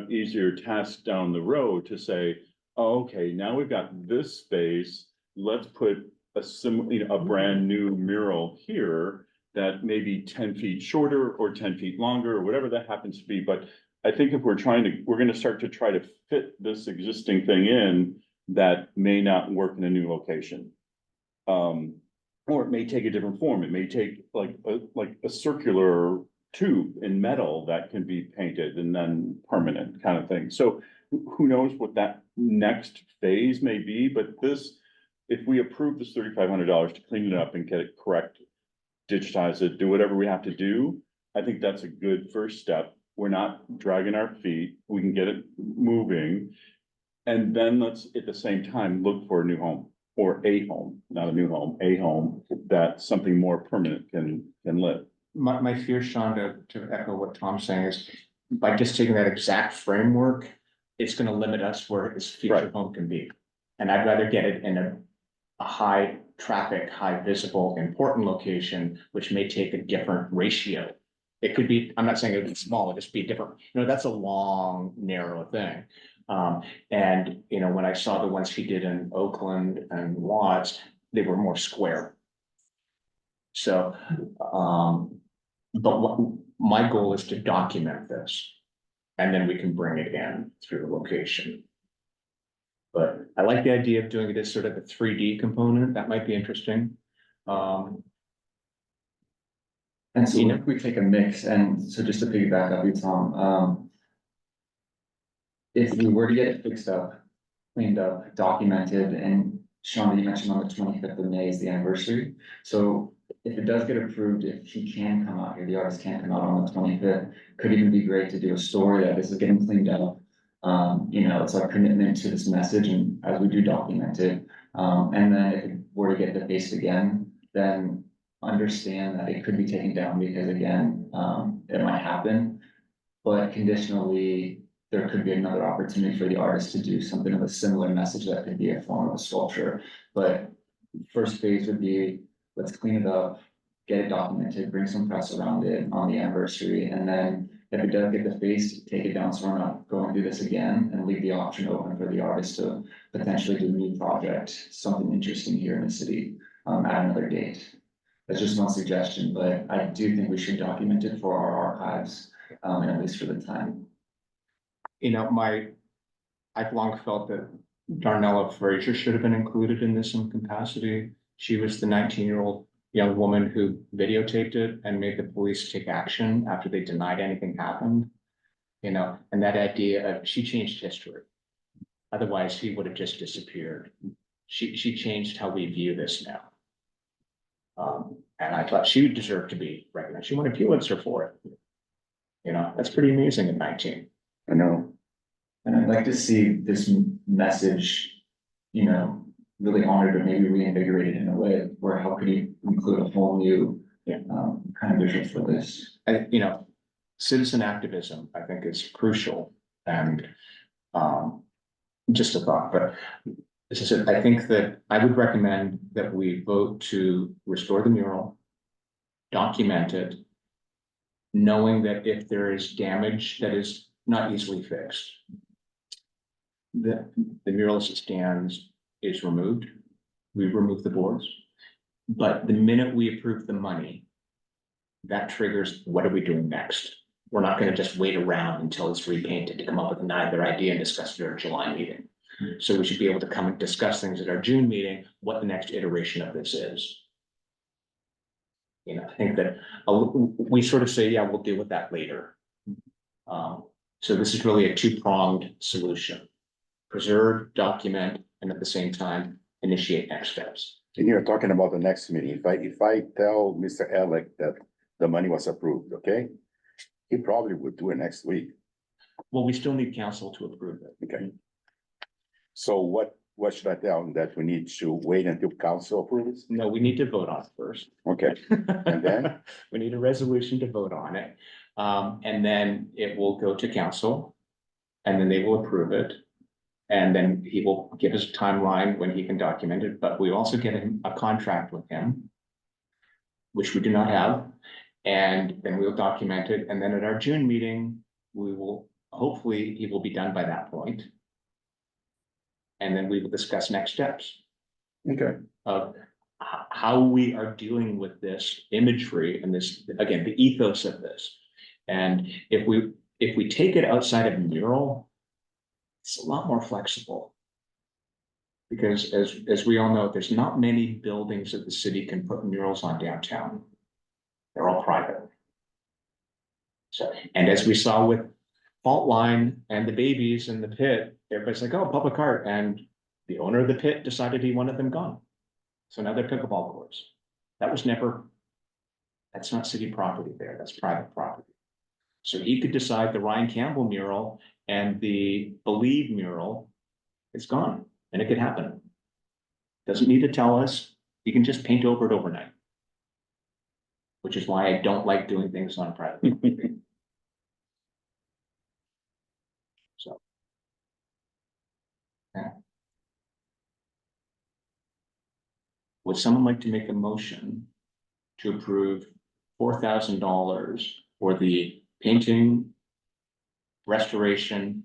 S6: easier task down the road to say, oh, okay, now we've got this space, let's put a brand new mural here that may be 10 feet shorter or 10 feet longer, or whatever that happens to be, but I think if we're gonna start to try to fit this existing thing in, that may not work in a new location. Or it may take a different form. It may take like a circular tube in metal that can be painted and then permanent kind of thing. So who knows what that next phase may be, but if we approve this $3,500 to clean it up and get it correct, digitize it, do whatever we have to do, I think that's a good first step. We're not dragging our feet. We can get it moving. And then let's, at the same time, look for a new home or a home, not a new home, a home that something more permanent can live.
S1: My fear, Sean, to echo what Tom's saying is, by just taking that exact framework, it's gonna limit us where his future
S6: Right.
S1: home can be. And I'd rather get it in a high traffic, high visible, important location, which may take a different ratio. It could be, I'm not saying it would be small, it'd just be different, that's a long, narrow thing. And, when I saw the ones he did in Oakland and Watts, they were more square. So, but my goal is to document this. And then we can bring it in through the location. But I like the idea of doing it as sort of a 3D component, that might be interesting.
S3: And so if we take a mix, and so just to piggyback up you, Tom, if we were to get it fixed up, cleaned up, documented, and Sean, you mentioned on the 25th of May is the anniversary. So if it does get approved, if he can come out here, the artist can come out on the 25th, could even be great to do a story that this is getting cleaned up. It's our commitment to this message, and as we do document it, and then if it were to get defaced again, then understand that it could be taken down because again, it might happen. But conditionally, there could be another opportunity for the artist to do something of a similar message that could be a form of a sculpture. But first phase would be, let's clean it up, get it documented, bring some press around it on the anniversary, and then if it does get defaced, take it down so we're not going through this again, and leave the option open for the artist to potentially do a new project, something interesting here in the city, at another date. That's just one suggestion, but I do think we should document it for our archives, at least for the time.
S1: I've long felt that Darnella Frazier should have been included in this in capacity. She was the 19-year-old young woman who videotaped it and made the police take action after they denied anything happened. And that idea of, she changed history. Otherwise, he would have just disappeared. she changed how we view this now. And I thought she deserved to be recognized. She won a Pulitzer for it. You know, that's pretty amazing at 19.
S5: I know.
S3: And I'd like to see this message, you know, really honored or maybe reinvigorated in a way where how could you include a whole new
S1: Yeah.
S3: kind of vision for this?
S1: And, you know, citizen activism, I think, is crucial and, just a thought, but as I said, I think that I would recommend that we vote to restore the mural, document it, knowing that if there is damage that is not easily fixed, the mural as it stands is removed. We remove the boards. But the minute we approve the money, that triggers, what are we doing next? We're not gonna just wait around until it's repainted to come up with another idea and discuss it at our July meeting. So we should be able to come and discuss things at our June meeting, what the next iteration of this is. You know, I think that we sort of say, yeah, we'll deal with that later. So this is really a two-pronged solution. Preserve, document, and at the same time, initiate next steps.
S5: And you're talking about the next meeting. If I tell Mr. Alec that the money was approved, okay? He probably would do it next week,
S1: Well, we still need council to approve it.
S5: okay? So what should I tell him? That we need to wait until council approves?
S1: No, we need to vote on it first.
S5: Okay, and then?
S1: We need a resolution to vote on it. And then it will go to council. And then they will approve it. And then he will give us a timeline when he can document it, but we also get him a contract with him, which we do not have. And then we'll document it. And then at our June meeting, we will, hopefully, he will be done by that point. And then we will discuss next steps
S5: Okay.
S1: of how we are dealing with this imagery and this, again, the ethos of this. And if we take it outside of mural, it's a lot more flexible. Because as we all know, there's not many buildings that the city can put murals on downtown. They're all private. So, and as we saw with Fault Line and the babies in the pit, everybody's like, oh, public art, and the owner of the pit decided he wanted them gone. So now they're pickleball courts. That's not city property there, that's private property. So he could decide the Ryan Campbell mural and the Believe mural is gone, and it could happen. Doesn't need to tell us, he can just paint over it overnight. Which is why I don't like doing things on private property. So. Yeah. Would someone like to make a motion to approve $4,000 for the painting, restoration,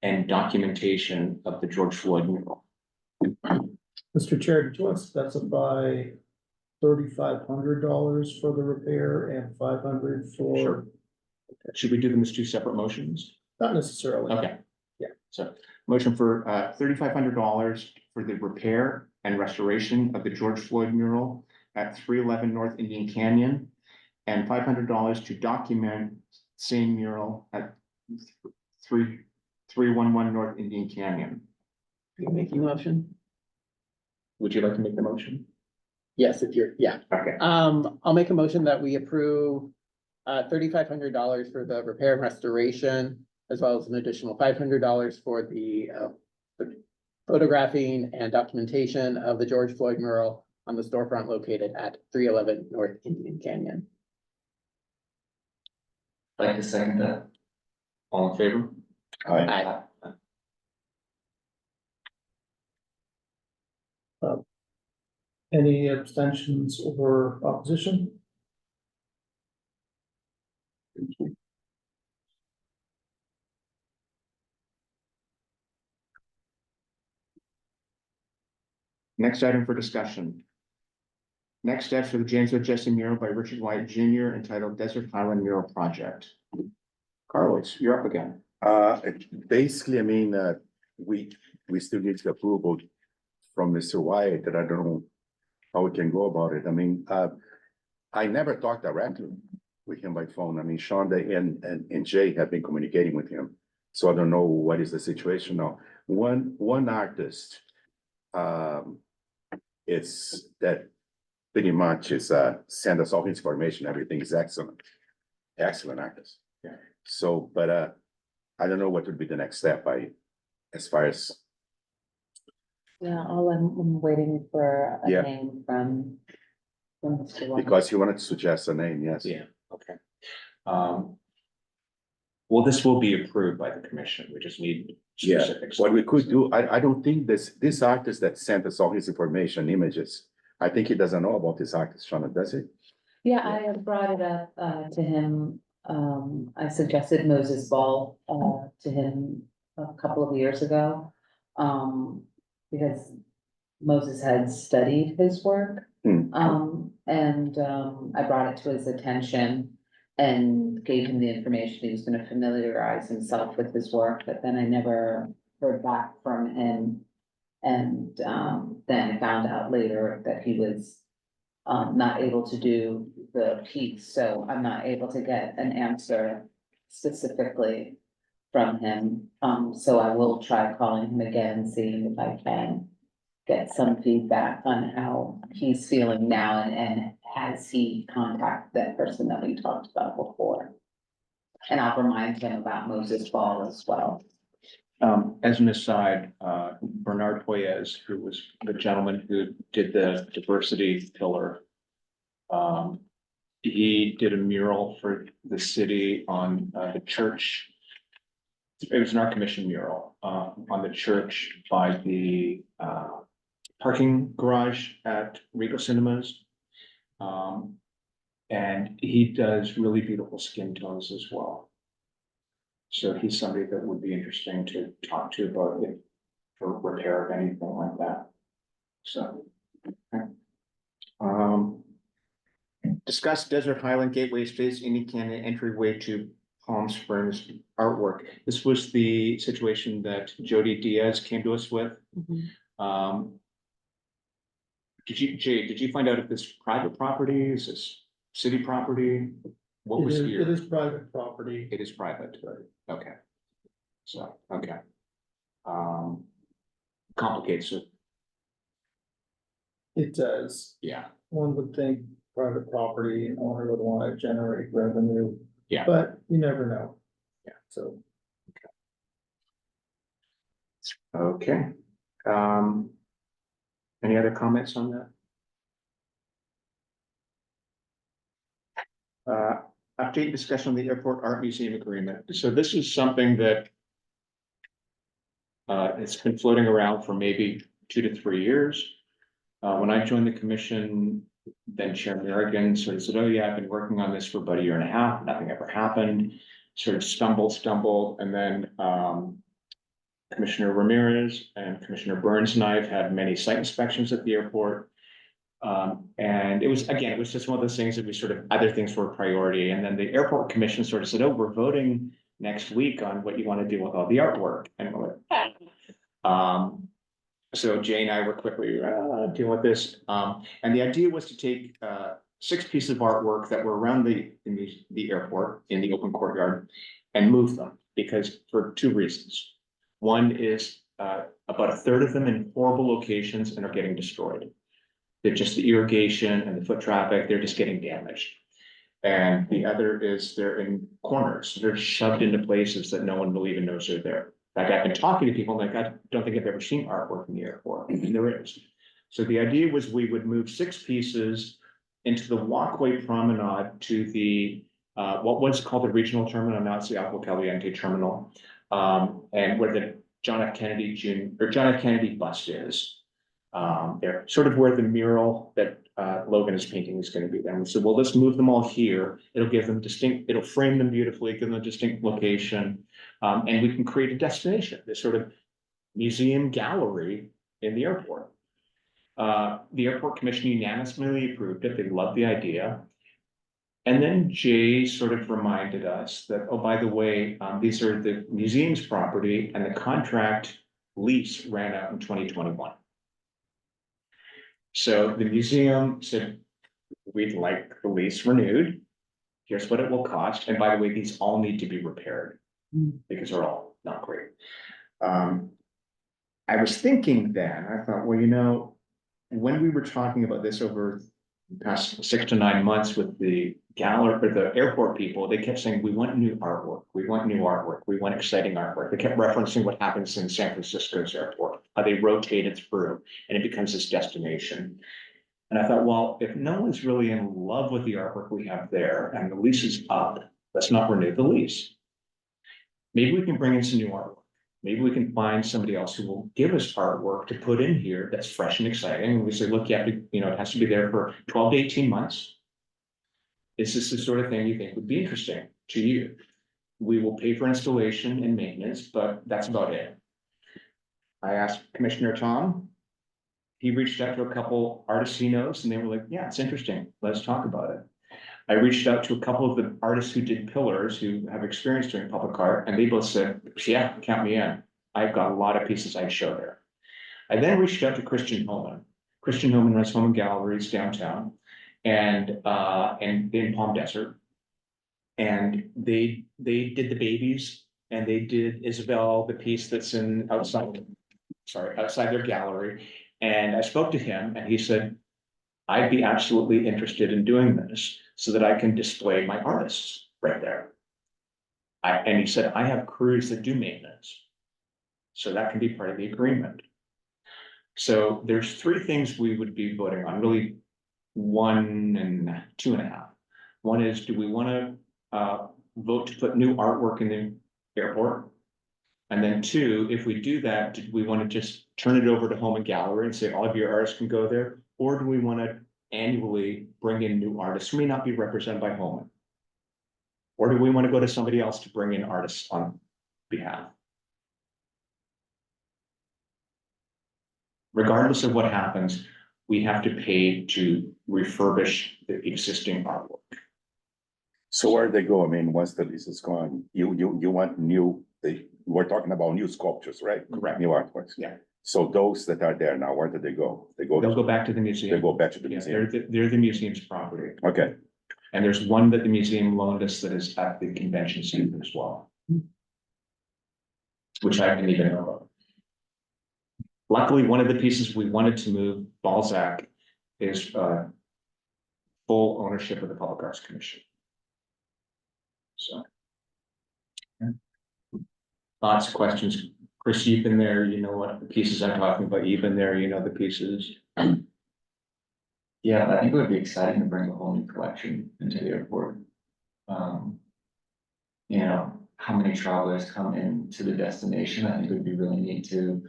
S1: and documentation of the George Floyd mural?
S2: Mr. Chair, did you want to specify $3,500 for the repair and $500 for?
S1: Sure. Should we do them as two separate motions?
S2: Not necessarily.
S1: Okay.
S2: Yeah.
S1: So motion for $3,500 for the repair and restoration of the George Floyd mural at 311 North Indian Canyon. And $500 to document same mural at 311 North Indian Canyon.
S4: You making a motion?
S1: Would you like to make the motion?
S4: Yes, yeah.
S1: Okay.
S4: I'll make a motion that we approve $3,500 for the repair and restoration, as well as an additional $500 for the photographing and documentation of the George Floyd mural on the storefront located at 311 North Indian Canyon.
S3: I'd like to second that.
S1: All in favor?
S4: Aye.
S2: Any abstentions or opposition?
S1: Next item for discussion. Next steps for the James O. Jesse mural by Richard White Jr. entitled Desert Highland Mural Project. Carlos, you're up again.
S5: Basically, I mean, we still need the approval from Mr. Wyatt, that I don't know how we can go about it. I mean, I never talked directly with him by phone. I mean, Shonda and Jay have been communicating with him. So I don't know what is the situation now. One artist it's that pretty much is, send us all information, everything is excellent. Excellent artist.
S1: Yeah.
S5: So, but, I don't know what would be the next step as far as,
S7: Yeah, I'm waiting for a
S5: Yeah.
S7: name from Mr. Wong.
S5: because you wanted to suggest a name, yes.
S1: Yeah, okay. Well, this will be approved by the commission. We just need
S5: Yeah,
S1: specifics.
S5: what we could do, I don't think this artist that sent us all his information, images, I think he doesn't know about this artist, Shawna, does he?
S7: Yeah, I had brought it up to him, I suggested Moses Ball to him a couple of years ago. Because Moses had studied his work.
S5: Hmm.
S7: I brought it to his attention and gave him the information. He was gonna familiarize himself with his work, but then I never heard back from him. And then I found out later that he was not able to do the piece, so I'm not able to get an answer specifically from him. So I will try calling him again, seeing if I can get some feedback on how he's feeling now and has he contacted that person that we talked about before? And I'll remind him about Moses Ball as well.
S1: As an aside, Bernard Poyez, who was the gentleman who did the diversity pillar. He did a mural for the city on the church. It was an art commission mural on the church by the parking garage at Regal Cinemas. And he does really beautiful skin tones as well. So he's somebody that would be interesting to talk to about it for repair of anything like that. So. Okay. Discuss Desert Highland Gateway Estates Indian Canyon entryway to Palm Springs artwork. This was the situation that Jody Diaz came to us with. Jay, did you find out if this private property, is this city property? What was
S2: It
S1: here?
S2: is private property.
S1: It is private, okay. So, okay. Complicates it,
S2: It does.
S1: yeah,
S2: One would think private property owner would want to generate revenue.
S1: Yeah.
S2: But you never know.
S1: Yeah.
S2: So.
S1: okay. Any other comments on that? Update discussion on the airport art museum agreement. So this is something that it's been floating around for maybe 2 to 3 years. When I joined the commission, then Chair Merrigan sort of said, oh yeah, I've been working on this for about 1.5 years, nothing ever happened. Sort of stumbled, and then Commissioner Ramirez and Commissioner Burns and I have had many site inspections at the airport. And it was just one of those things that we sort of, other things were a priority. And then the airport commission sort of said, oh, we're voting next week on what you want to do with all the artwork. And we're like, so Jay and I were quickly dealing with this. And the idea was to take 6 pieces of artwork that were around the airport in the open courtyard and move them, because for 2 reasons. One is about 1/3 of them in horrible locations and are getting destroyed. They're just the irrigation and the foot traffic, they're just getting damaged. And the other is they're in corners, they're shoved into places that no one will even knows they're there. In fact, I've been talking to people like, I don't think I've ever seen artwork in the airport, and there is. So the idea was we would move 6 pieces into the walkway promenade to the what was called the regional terminal, now it's the Agua Caliente terminal. And where the John F. Kennedy bust is. They're sort of where the mural that Logan is painting is going to be there. And we said, well, let's move them all here. It'll give them it'll frame them beautifully, give them a distinct location. And we can create a destination, this sort of museum gallery in the airport. The airport commission unanimously approved it. They loved the idea. And then Jay sort of reminded us that, oh, by the way, these are the museum's property and the contract lease ran out in 2021. So the museum said, we'd like the lease renewed. Here's what it will cost. And by the way, these all need to be repaired because they're all not great. I was thinking then, I thought, well, when we were talking about this over the past 6 to 9 months with the gallery, or the airport people, they kept saying, we want new artwork, we want new artwork, we want exciting artwork. They kept referencing what happens in San Francisco's airport, how they rotate it through and it becomes this destination. And I thought, well, if no one's really in love with the artwork we have there and the lease is up, let's not renew the lease. Maybe we can bring in some new artwork. Maybe we can find somebody else who will give us artwork to put in here that's fresh and exciting. And we say, look, you have to, it has to be there for 12 to 18 months. Is this the sort of thing you think would be interesting to you? We will pay for installation and maintenance, but that's about it. I asked Commissioner Tom. He reached out to a couple artists he knows and they were like, yeah, it's interesting. Let's talk about it. I reached out to a couple of the artists who did pillars who have experience doing public art, and they both said, yeah, count me in. I've got a lot of pieces I'd show there. I then reached out to Christian Homan. Christian Homan runs Homan Galleries downtown and in Palm Desert. And they did the babies and they did Isabel, the piece that's outside their gallery. And I spoke to him and he said, I'd be absolutely interested in doing this so that I can display my artists right there. And he said, I have crews that do maintenance. So that can be part of the agreement. So there's 3 things we would be voting on, really 1 and 2.5. One is, do we want to vote to put new artwork in the airport? And then 2, if we do that, do we want to just turn it over to Homan Gallery and say all of your artists can go there? Or do we want to annually bring in new artists who may not be represented by Homan? Or do we want to go to somebody else to bring in artists on behalf? Regardless of what happens, we have to pay to refurbish the existing artwork.
S5: So where they go, I mean, once the lease is gone, you want we're talking about new sculptures, right?
S1: Correct.
S5: New artworks.
S1: Yeah.
S5: So those that are there now, where do they go?
S1: They'll go back to the
S5: They
S1: museum.
S5: go back to the
S1: Yeah,
S5: museum.
S1: they're the museum's property.
S5: Okay,
S1: And there's one that the museum loaned us that is at the convention center as well. Which I didn't even know about. Luckily, one of the pieces we wanted to move, Balzac, is full ownership of the Public Arts Commission. So. Lots of questions. Chris, you've been there, you know what the pieces I'm talking about. You've been there, you know the pieces.
S3: Yeah, I think it would be exciting to bring a whole new collection into the airport. How many travelers come into the destination, I think it would be really neat to,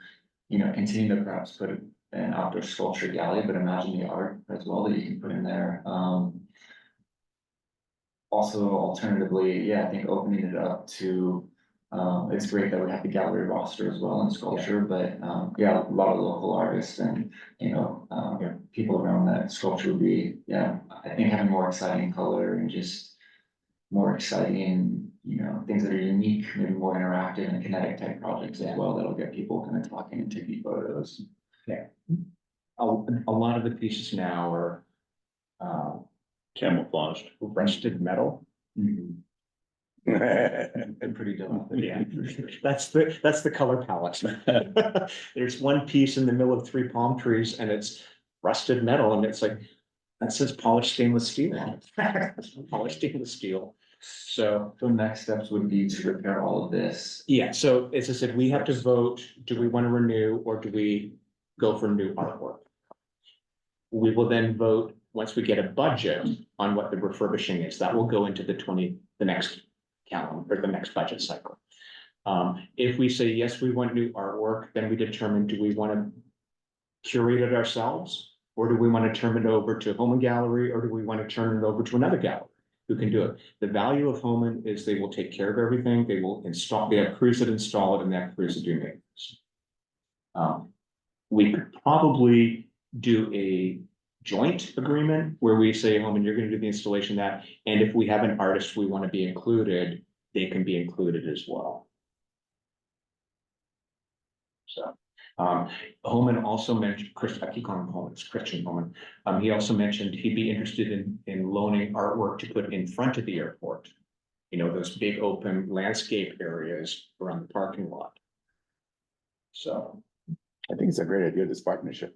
S3: continue to perhaps put an outdoor sculpture gallery, but imagine the art as well that you can put in there. Also alternatively, yeah, I think opening it up to, it's great that we have the gallery roster as well in sculpture, but, yeah, a lot of local artists and, people around that sculpture would be, I think having more exciting color and just more exciting, things that are unique, maybe more interactive and kinetic type projects as well, that'll get people kind of talking and taking photos.
S1: A lot of the pieces now are
S6: Camouflaged.
S1: rusted metal.
S3: Mhm.
S1: And pretty dull. Yeah, that's the color palette. There's one piece in the middle of 3 palm trees and it's rusted metal and it's like, that says polished stainless steel on it. Polished stainless steel. So,
S3: So next steps would be to repair all of this.
S1: yeah, so as I said, we have to vote, do we want to renew or do we go for new artwork? We will then vote, once we get a budget on what the refurbishing is, that will go into the next calendar, or the next budget cycle. If we say, yes, we want new artwork, then we determine, do we want to curate it ourselves? Or do we want to turn it over to Homan Gallery, or do we want to turn it over to another gallery who can do it? The value of Homan is they will take care of everything. They will install, they have crews that install it and they have crews that do maintenance. We could probably do a joint agreement where we say, Homan, you're gonna do the installation of that, and if we have an artist we want to be included, they can be included as well. So, Homan also mentioned, I keep calling him Homan, it's Christian Homan. He also mentioned he'd be interested in loaning artwork to put in front of the airport. Those big open landscape areas around the parking lot. So,
S5: I think it's a great idea, this partnership.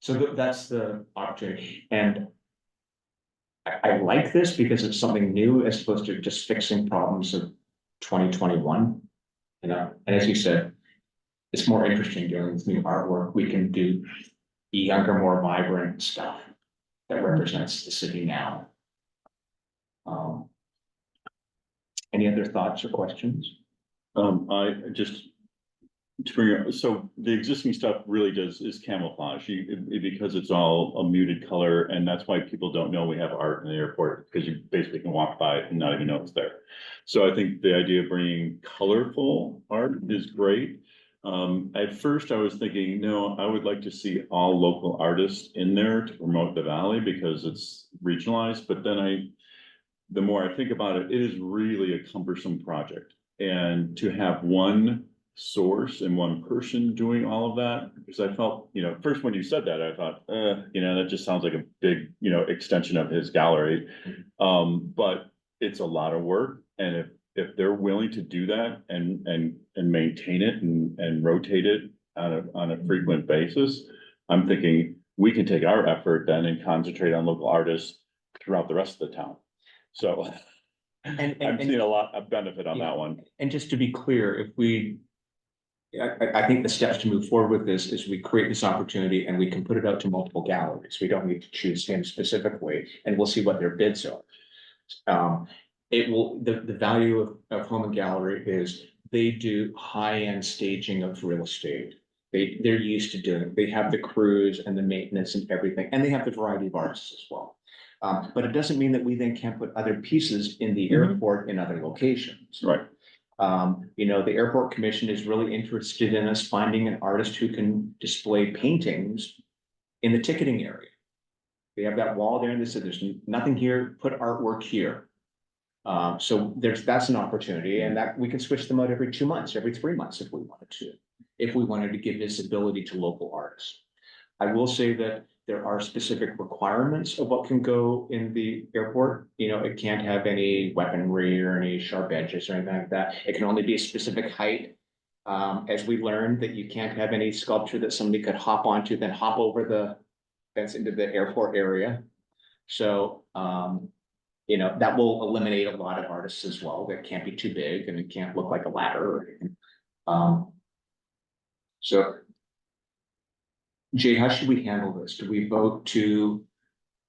S1: So that's the opportunity, and I like this because it's something new as opposed to just fixing problems of 2021. You know, and as you said, it's more interesting doing this new artwork. We can do younger, more vibrant stuff that represents the city now. Any other thoughts or questions?
S6: I just. To bring up, so the existing stuff really is camouflage, because it's all a muted color, and that's why people don't know we have art in the airport, because you basically can walk by it and not even know it's there. So I think the idea of bringing colorful art is great. At first I was thinking, no, I would like to see all local artists in there to promote the valley because it's regionalized, but then the more I think about it, it is really a cumbersome project. And to have one source and one person doing all of that, because I felt, first when you said that, I thought, that just sounds like a big, extension of his gallery. But it's a lot of work, and if they're willing to do that and maintain it and rotate it on a frequent basis, I'm thinking we can take our effort then and concentrate on local artists throughout the rest of the town. So I'm seeing a lot of benefit on that one.
S1: And just to be clear, I think the steps to move forward with this is we create this opportunity and we can put it out to multiple galleries. We don't need to choose him specifically, and we'll see what their bids are. The value of Home and Gallery is they do high-end staging of real estate. They're used to doing it. They have the crews and the maintenance and everything, and they have the variety of artists as well. But it doesn't mean that we then can't put other pieces in the airport in other locations.
S6: Right.
S1: The airport commission is really interested in us finding an artist who can display paintings in the ticketing area. They have that wall there and they said, there's nothing here, put artwork here. So that's an opportunity, and that we can switch them out every 2 months, every 3 months if we wanted to give visibility to local artists. I will say that there are specific requirements of what can go in the airport. It can't have any weaponry or any sharp edges or anything like that. It can only be a specific height. As we learned that you can't have any sculpture that somebody could hop onto, then hop over the fence into the airport area. So, that will eliminate a lot of artists as well. That can't be too big and it can't look like a ladder or anything. So Jay, how should we handle this? Do we vote to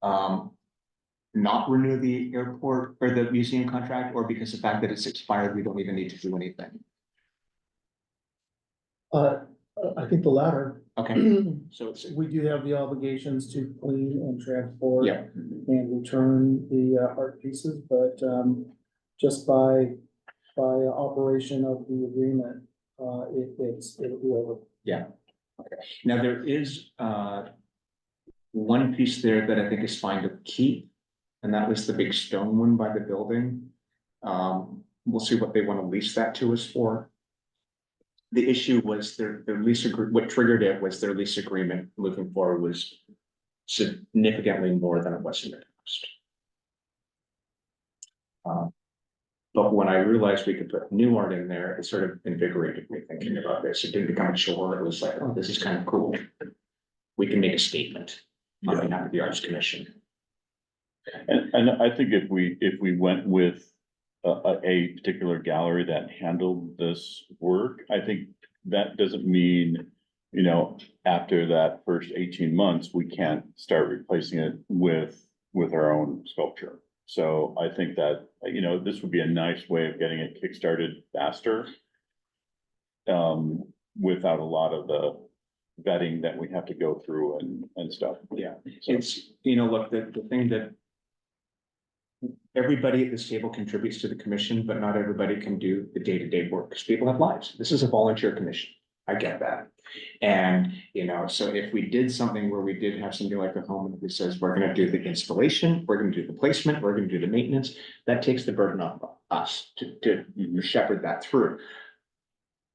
S1: not renew the airport or the museum contract, or because the fact that it's expired, we don't even need to do anything?
S2: I think the latter.
S1: Okay, so it's,
S2: We do have the obligations to clean and transport.
S1: Yeah.
S2: And return the art pieces, but just by operation of the agreement, it'll be over.
S1: now there is one piece there that I think is fine to keep, and that was the big stone one by the building. We'll see what they want to lease that to us for. The issue was their lease agreement. What triggered it was their lease agreement moving forward was significantly more than it was in the past. But when I realized we could put new art in there, it sort of invigorated me thinking about this. It didn't become a chore. It was like, oh, this is kind of cool. We can make a statement on behalf of the Arts Commission.
S6: And I think if we went with a particular gallery that handled this work, I think that doesn't mean, after that first 18 months, we can't start replacing it with our own sculpture. So I think that, this would be a nice way of getting it kickstarted faster. Without a lot of the vetting that we have to go through and stuff.
S1: Yeah,
S6: So-
S1: it's, look, the thing that everybody at this table contributes to the commission, but not everybody can do the day-to-day work because people have lives. This is a volunteer commission. I get that. And, so if we did something where we did have something like a home that says, we're gonna do the installation, we're gonna do the placement, we're gonna do the maintenance, that takes the burden off us to shepherd that through.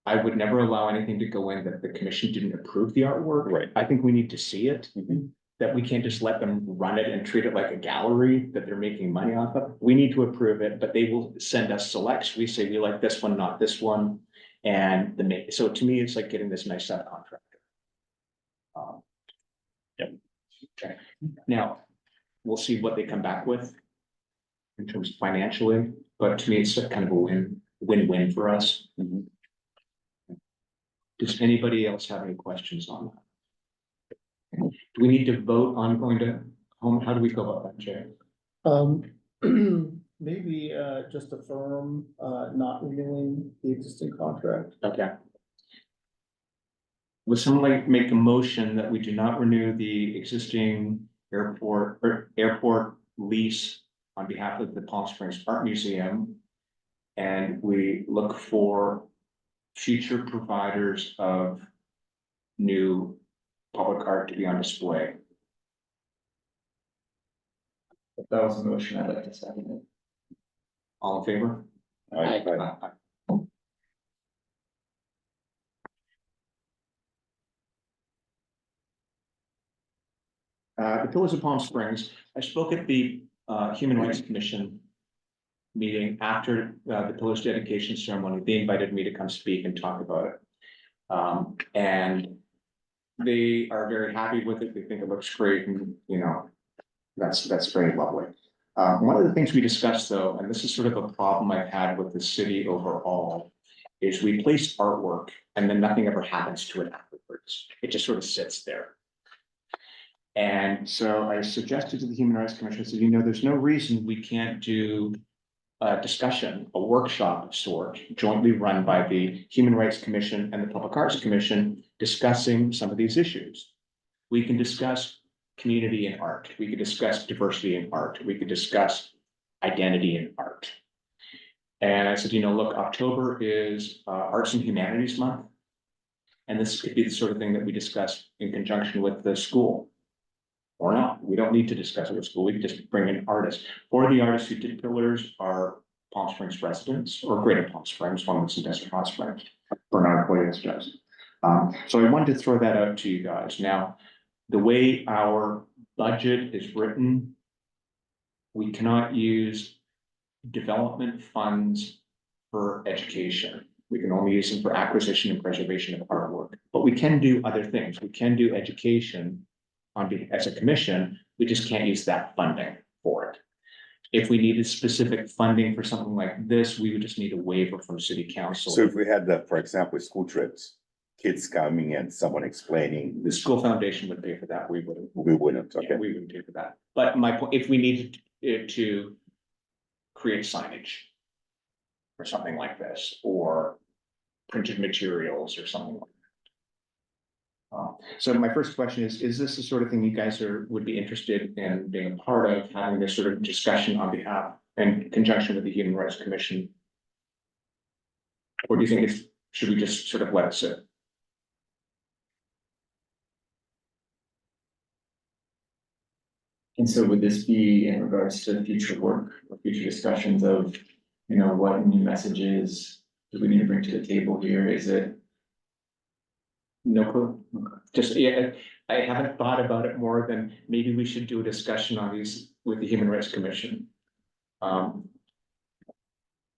S1: I would never allow anything to go in that the commission didn't approve the artwork.
S6: Right.
S1: I think we need to see it.
S6: Mhm.
S1: That we can't just let them run it and treat it like a gallery that they're making money off of. We need to approve it, but they will send us selects. We say, we like this one, not this one. And so to me, it's like getting this nice subcontractor. Yep. Okay, now, we'll see what they come back with. In terms of financially, but to me, it's kind of a win-win for us.
S5: Mhm.
S1: Does anybody else have any questions on that? Do we need to vote on going to home? How do we go about that, Jay?
S2: Maybe, just affirm, not renewing the existing contract.
S1: Okay. Would someone like to make a motion that we do not renew the existing airport lease on behalf of the Palm Springs Art Museum? And we look for future providers of new public art to be on display.
S3: If that was a motion, I'd like to second it.
S1: All in favor?
S5: I-
S1: The Pillars of Palm Springs, I spoke at the Human Rights Commission meeting after the Pillars dedication ceremony. They invited me to come speak and talk about it. And they are very happy with it. They think it looks great and, you know, that's very lovely. One of the things we discussed though, and this is sort of a problem I've had with the city overall, is we place artwork and then nothing ever happens to it afterwards. It just sort of sits there. And so I suggested to the Human Rights Commission, I said, you know, there's no reason we can't do a discussion, a workshop of sort, jointly run by the Human Rights Commission and the Public Arts Commission, discussing some of these issues. We can discuss community in art. We could discuss diversity in art. We could discuss identity in art. And I said, you know, look, October is Arts and Humanities Month. And this could be the sort of thing that we discuss in conjunction with the school. Or not, we don't need to discuss it with school, we can just bring in artists. Or the artists who did Pillars are Palm Springs residents or Greater Palm Springs, one that's in Desert Hot Springs, Bernard Hoyas does. So I wanted to throw that out to you guys. Now, the way our budget is written, we cannot use development funds for education. We can only use them for acquisition and preservation of artwork, but we can do other things. We can do education as a commission, we just can't use that funding for it. If we needed specific funding for something like this, we would just need a waiver from city council.
S5: So if we had that, for example, school trips, kids coming and someone explaining,
S1: The school foundation would pay for that, we wouldn't.
S5: we wouldn't,
S1: Yeah,
S5: okay?
S1: we wouldn't pay for that. But my point, if we needed it to create signage or something like this, or printed materials or something like that. So my first question is this the sort of thing you guys would be interested in being a part of, having this sort of discussion on behalf in conjunction with the Human Rights Commission? Or do you think should we just sort of let it sit?
S3: And so would this be in regards to future work or future discussions of, you know, what new messages do we need to bring to the table here? Is it?
S1: No clue. Just, yeah, I haven't thought about it more than maybe we should do a discussion on these with the Human Rights Commission.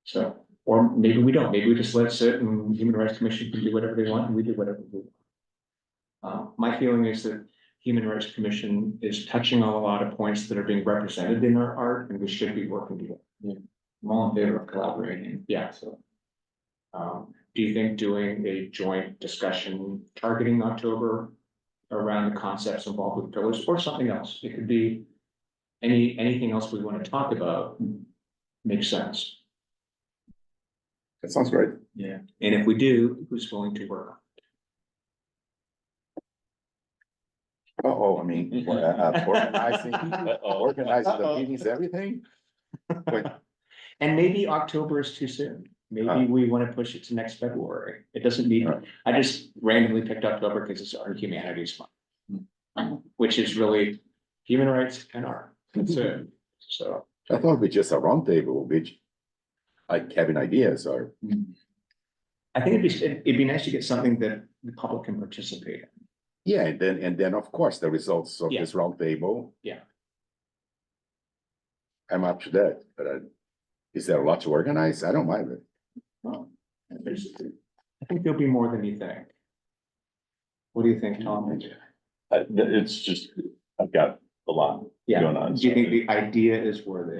S1: So, or maybe we don't, maybe we just let it sit and the Human Rights Commission can do whatever they want and we do whatever we want. My feeling is that Human Rights Commission is touching on a lot of points that are being represented in our art and we should be working together.
S3: I'm all in favor of collaborating.
S1: Yeah, so. Do you think doing a joint discussion targeting October around the concepts involved with Pillars or something else? It could be anything else we want to talk about makes sense.
S5: That sounds great.
S3: Yeah.
S1: And if we do, who's willing to work on
S5: Oh, I mean, organizing the meetings, everything. Wait,
S1: it? And maybe October is too soon. Maybe we want to push it to next February. It doesn't need, I just randomly picked October because it's our humanities month. Which is really human rights and art. That's it. So.
S5: I thought it'd be just a roundtable, which like having ideas or,
S1: I think it'd be nice to get something that the public can participate in.
S5: yeah, and then of course, the results of
S1: Yeah.
S5: this roundtable.
S1: Yeah.
S5: I'm up to that, but is there a lot to organize? I don't mind it.
S1: Well, there's- I think there'll be more than you think. What do you think, Tom?
S6: It's just, I've got a lot
S1: Yeah,
S6: going on.
S1: do you think the idea is worthy?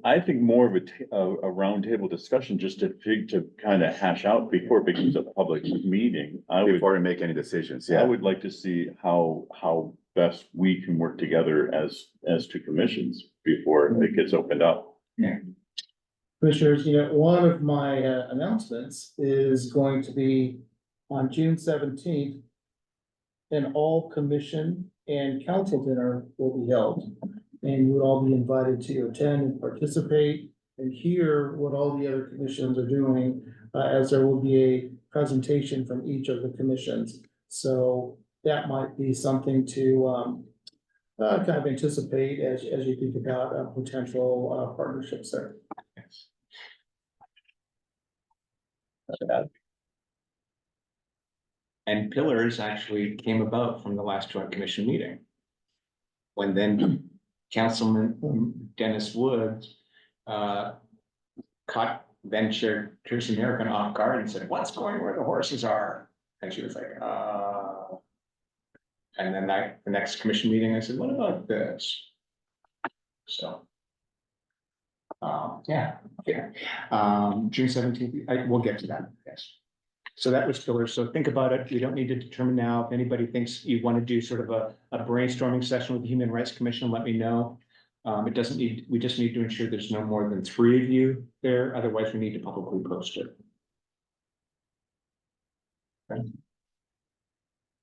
S6: I think more of a roundtable discussion, just to kind of hash out before it becomes a public meeting.
S5: Before we make any decisions,
S6: I
S5: yeah.
S6: would like to see how best we can work together as two commissions before it gets opened up.
S2: Commissioners, one of my announcements is going to be on June 17th. An all commission and council dinner will be held. And you would all be invited to attend and participate and hear what all the other commissions are doing, as there will be a presentation from each of the commissions. So that might be something to kind of anticipate as you think about potential partnerships there.
S1: And Pillars actually came about from the last joint commission meeting. When then Councilman Dennis Woods caught then Chair Kirsten American off guard and said, "What's going where the horses are?" And she was like, And then the next commission meeting, I said, "What about this?" So. Yeah. June 17th, we'll get to that, yes. So that was Pillars. So think about it. We don't need to determine now. If anybody thinks you want to do sort of a brainstorming session with the Human Rights Commission, let me know. We just need to ensure there's no more than 3 of you there. Otherwise, we need to publicly post it. Okay.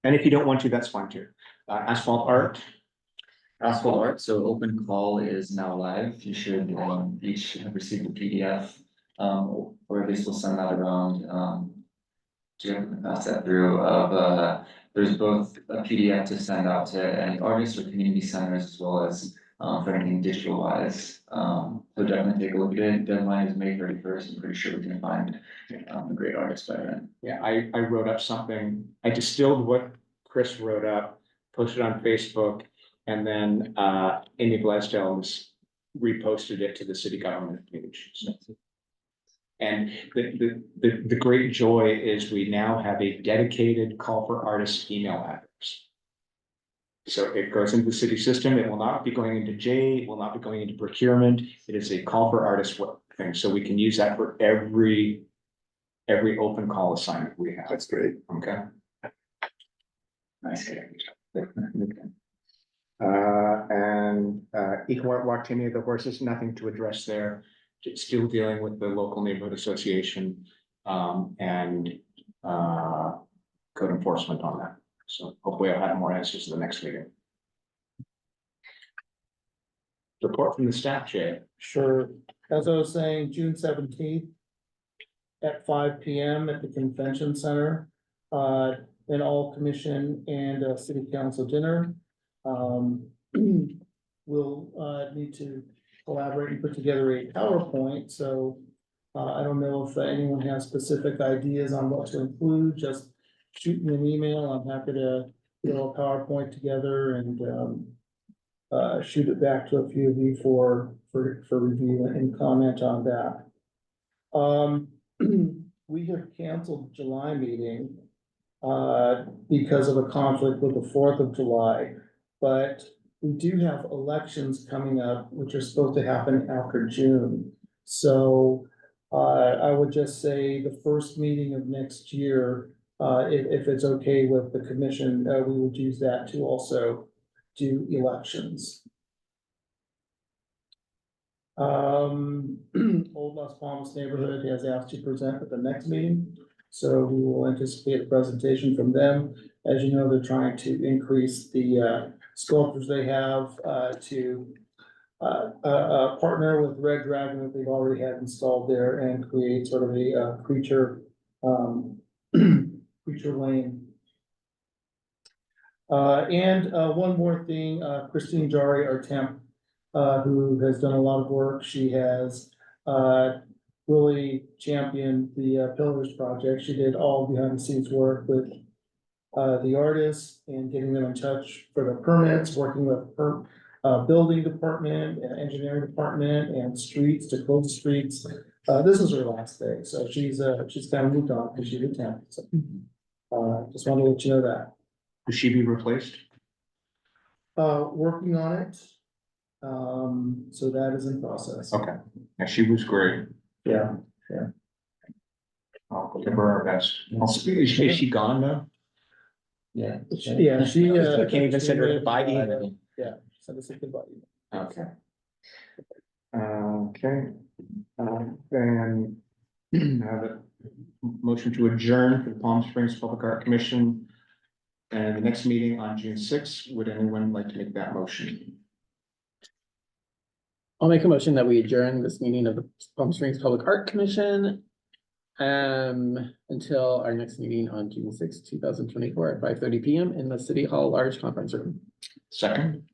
S1: And if you don't want to, that's fine too. Asphalt art.
S3: Asphalt art, so open call is now live. You should each have received a PDF. Or at least we'll send that around. Jim, pass that through of there's both a PDF to send out to any artists or community centers as well as for anything digital wise. So definitely take a look at it. Deadline is May 31st. I'm pretty sure we can find a great artist by then.
S1: Yeah, I wrote up something. I distilled what Chris wrote up, posted on Facebook, and then Amy Gladstone's reposted it to the city government page. So. And the great joy is we now have a dedicated call for artists email address. So it goes into the city system. It will not be going into J, it will not be going into procurement. It is a call for artists thing. So we can use that for every open call assignment we have.
S5: That's great.
S1: Okay.
S3: Nice.
S1: And Eco Walk Timmy, the horses, nothing to address there. Still dealing with the local neighborhood association and code enforcement on that. So hopefully I'll have more answers in the next meeting. Report from the staff, Jay.
S2: Sure. As I was saying, June 17th at 5 p.m. at the convention center, an all commission and city council dinner. We'll need to collaborate and put together a PowerPoint. So I don't know if anyone has specific ideas on what to include, just shoot me an email. I'm happy to put a PowerPoint together and shoot it back to a few of you for review and comment on that. We have canceled July meeting because of a conflict with the 4th of July, but we do have elections coming up, which are supposed to happen after June. So I would just say the first meeting of next year, if it's okay with the commission, we would use that to also do elections. Old Las Palmas neighborhood has asked to present at the next meeting. So we will anticipate a presentation from them. As you know, they're trying to increase the sculptures they have to partner with Red Dragon that they've already had installed there and create sort of a creature creature lane. And one more thing, Christine Jari, our temp, who has done a lot of work. She has really championed the Pillars project. She did all behind the scenes work with the artists and getting them in touch for the permits, working with building department, and engineering department, and streets to close streets. This is her last day, so she's kind of moved on because she did temp, so. Just wanted to let you know that.
S1: Will she be replaced?
S2: Working on it. So that is in process.
S1: Okay, yeah, she was great.
S2: Yeah,
S1: I'll give her our best. Is she gone now?
S3: Yeah.
S2: yeah, she.
S1: I can't even send her a goodbye email.
S2: Yeah, send us a goodbye email.
S1: Okay. Okay, then, have a motion to adjourn for the Palm Springs Public Art Commission. And the next meeting on June sixth, would anyone like to make that motion?
S4: I'll make a motion that we adjourn this meeting of the Palm Springs Public Art Commission. Until our next meeting on June sixth, 2024 at 5:30 PM in the City Hall Large Conference Room.
S1: Second,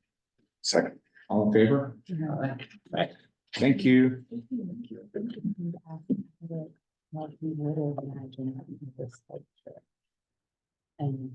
S5: Second.
S1: all in favor?
S4: Right.
S1: Thank you.
S7: And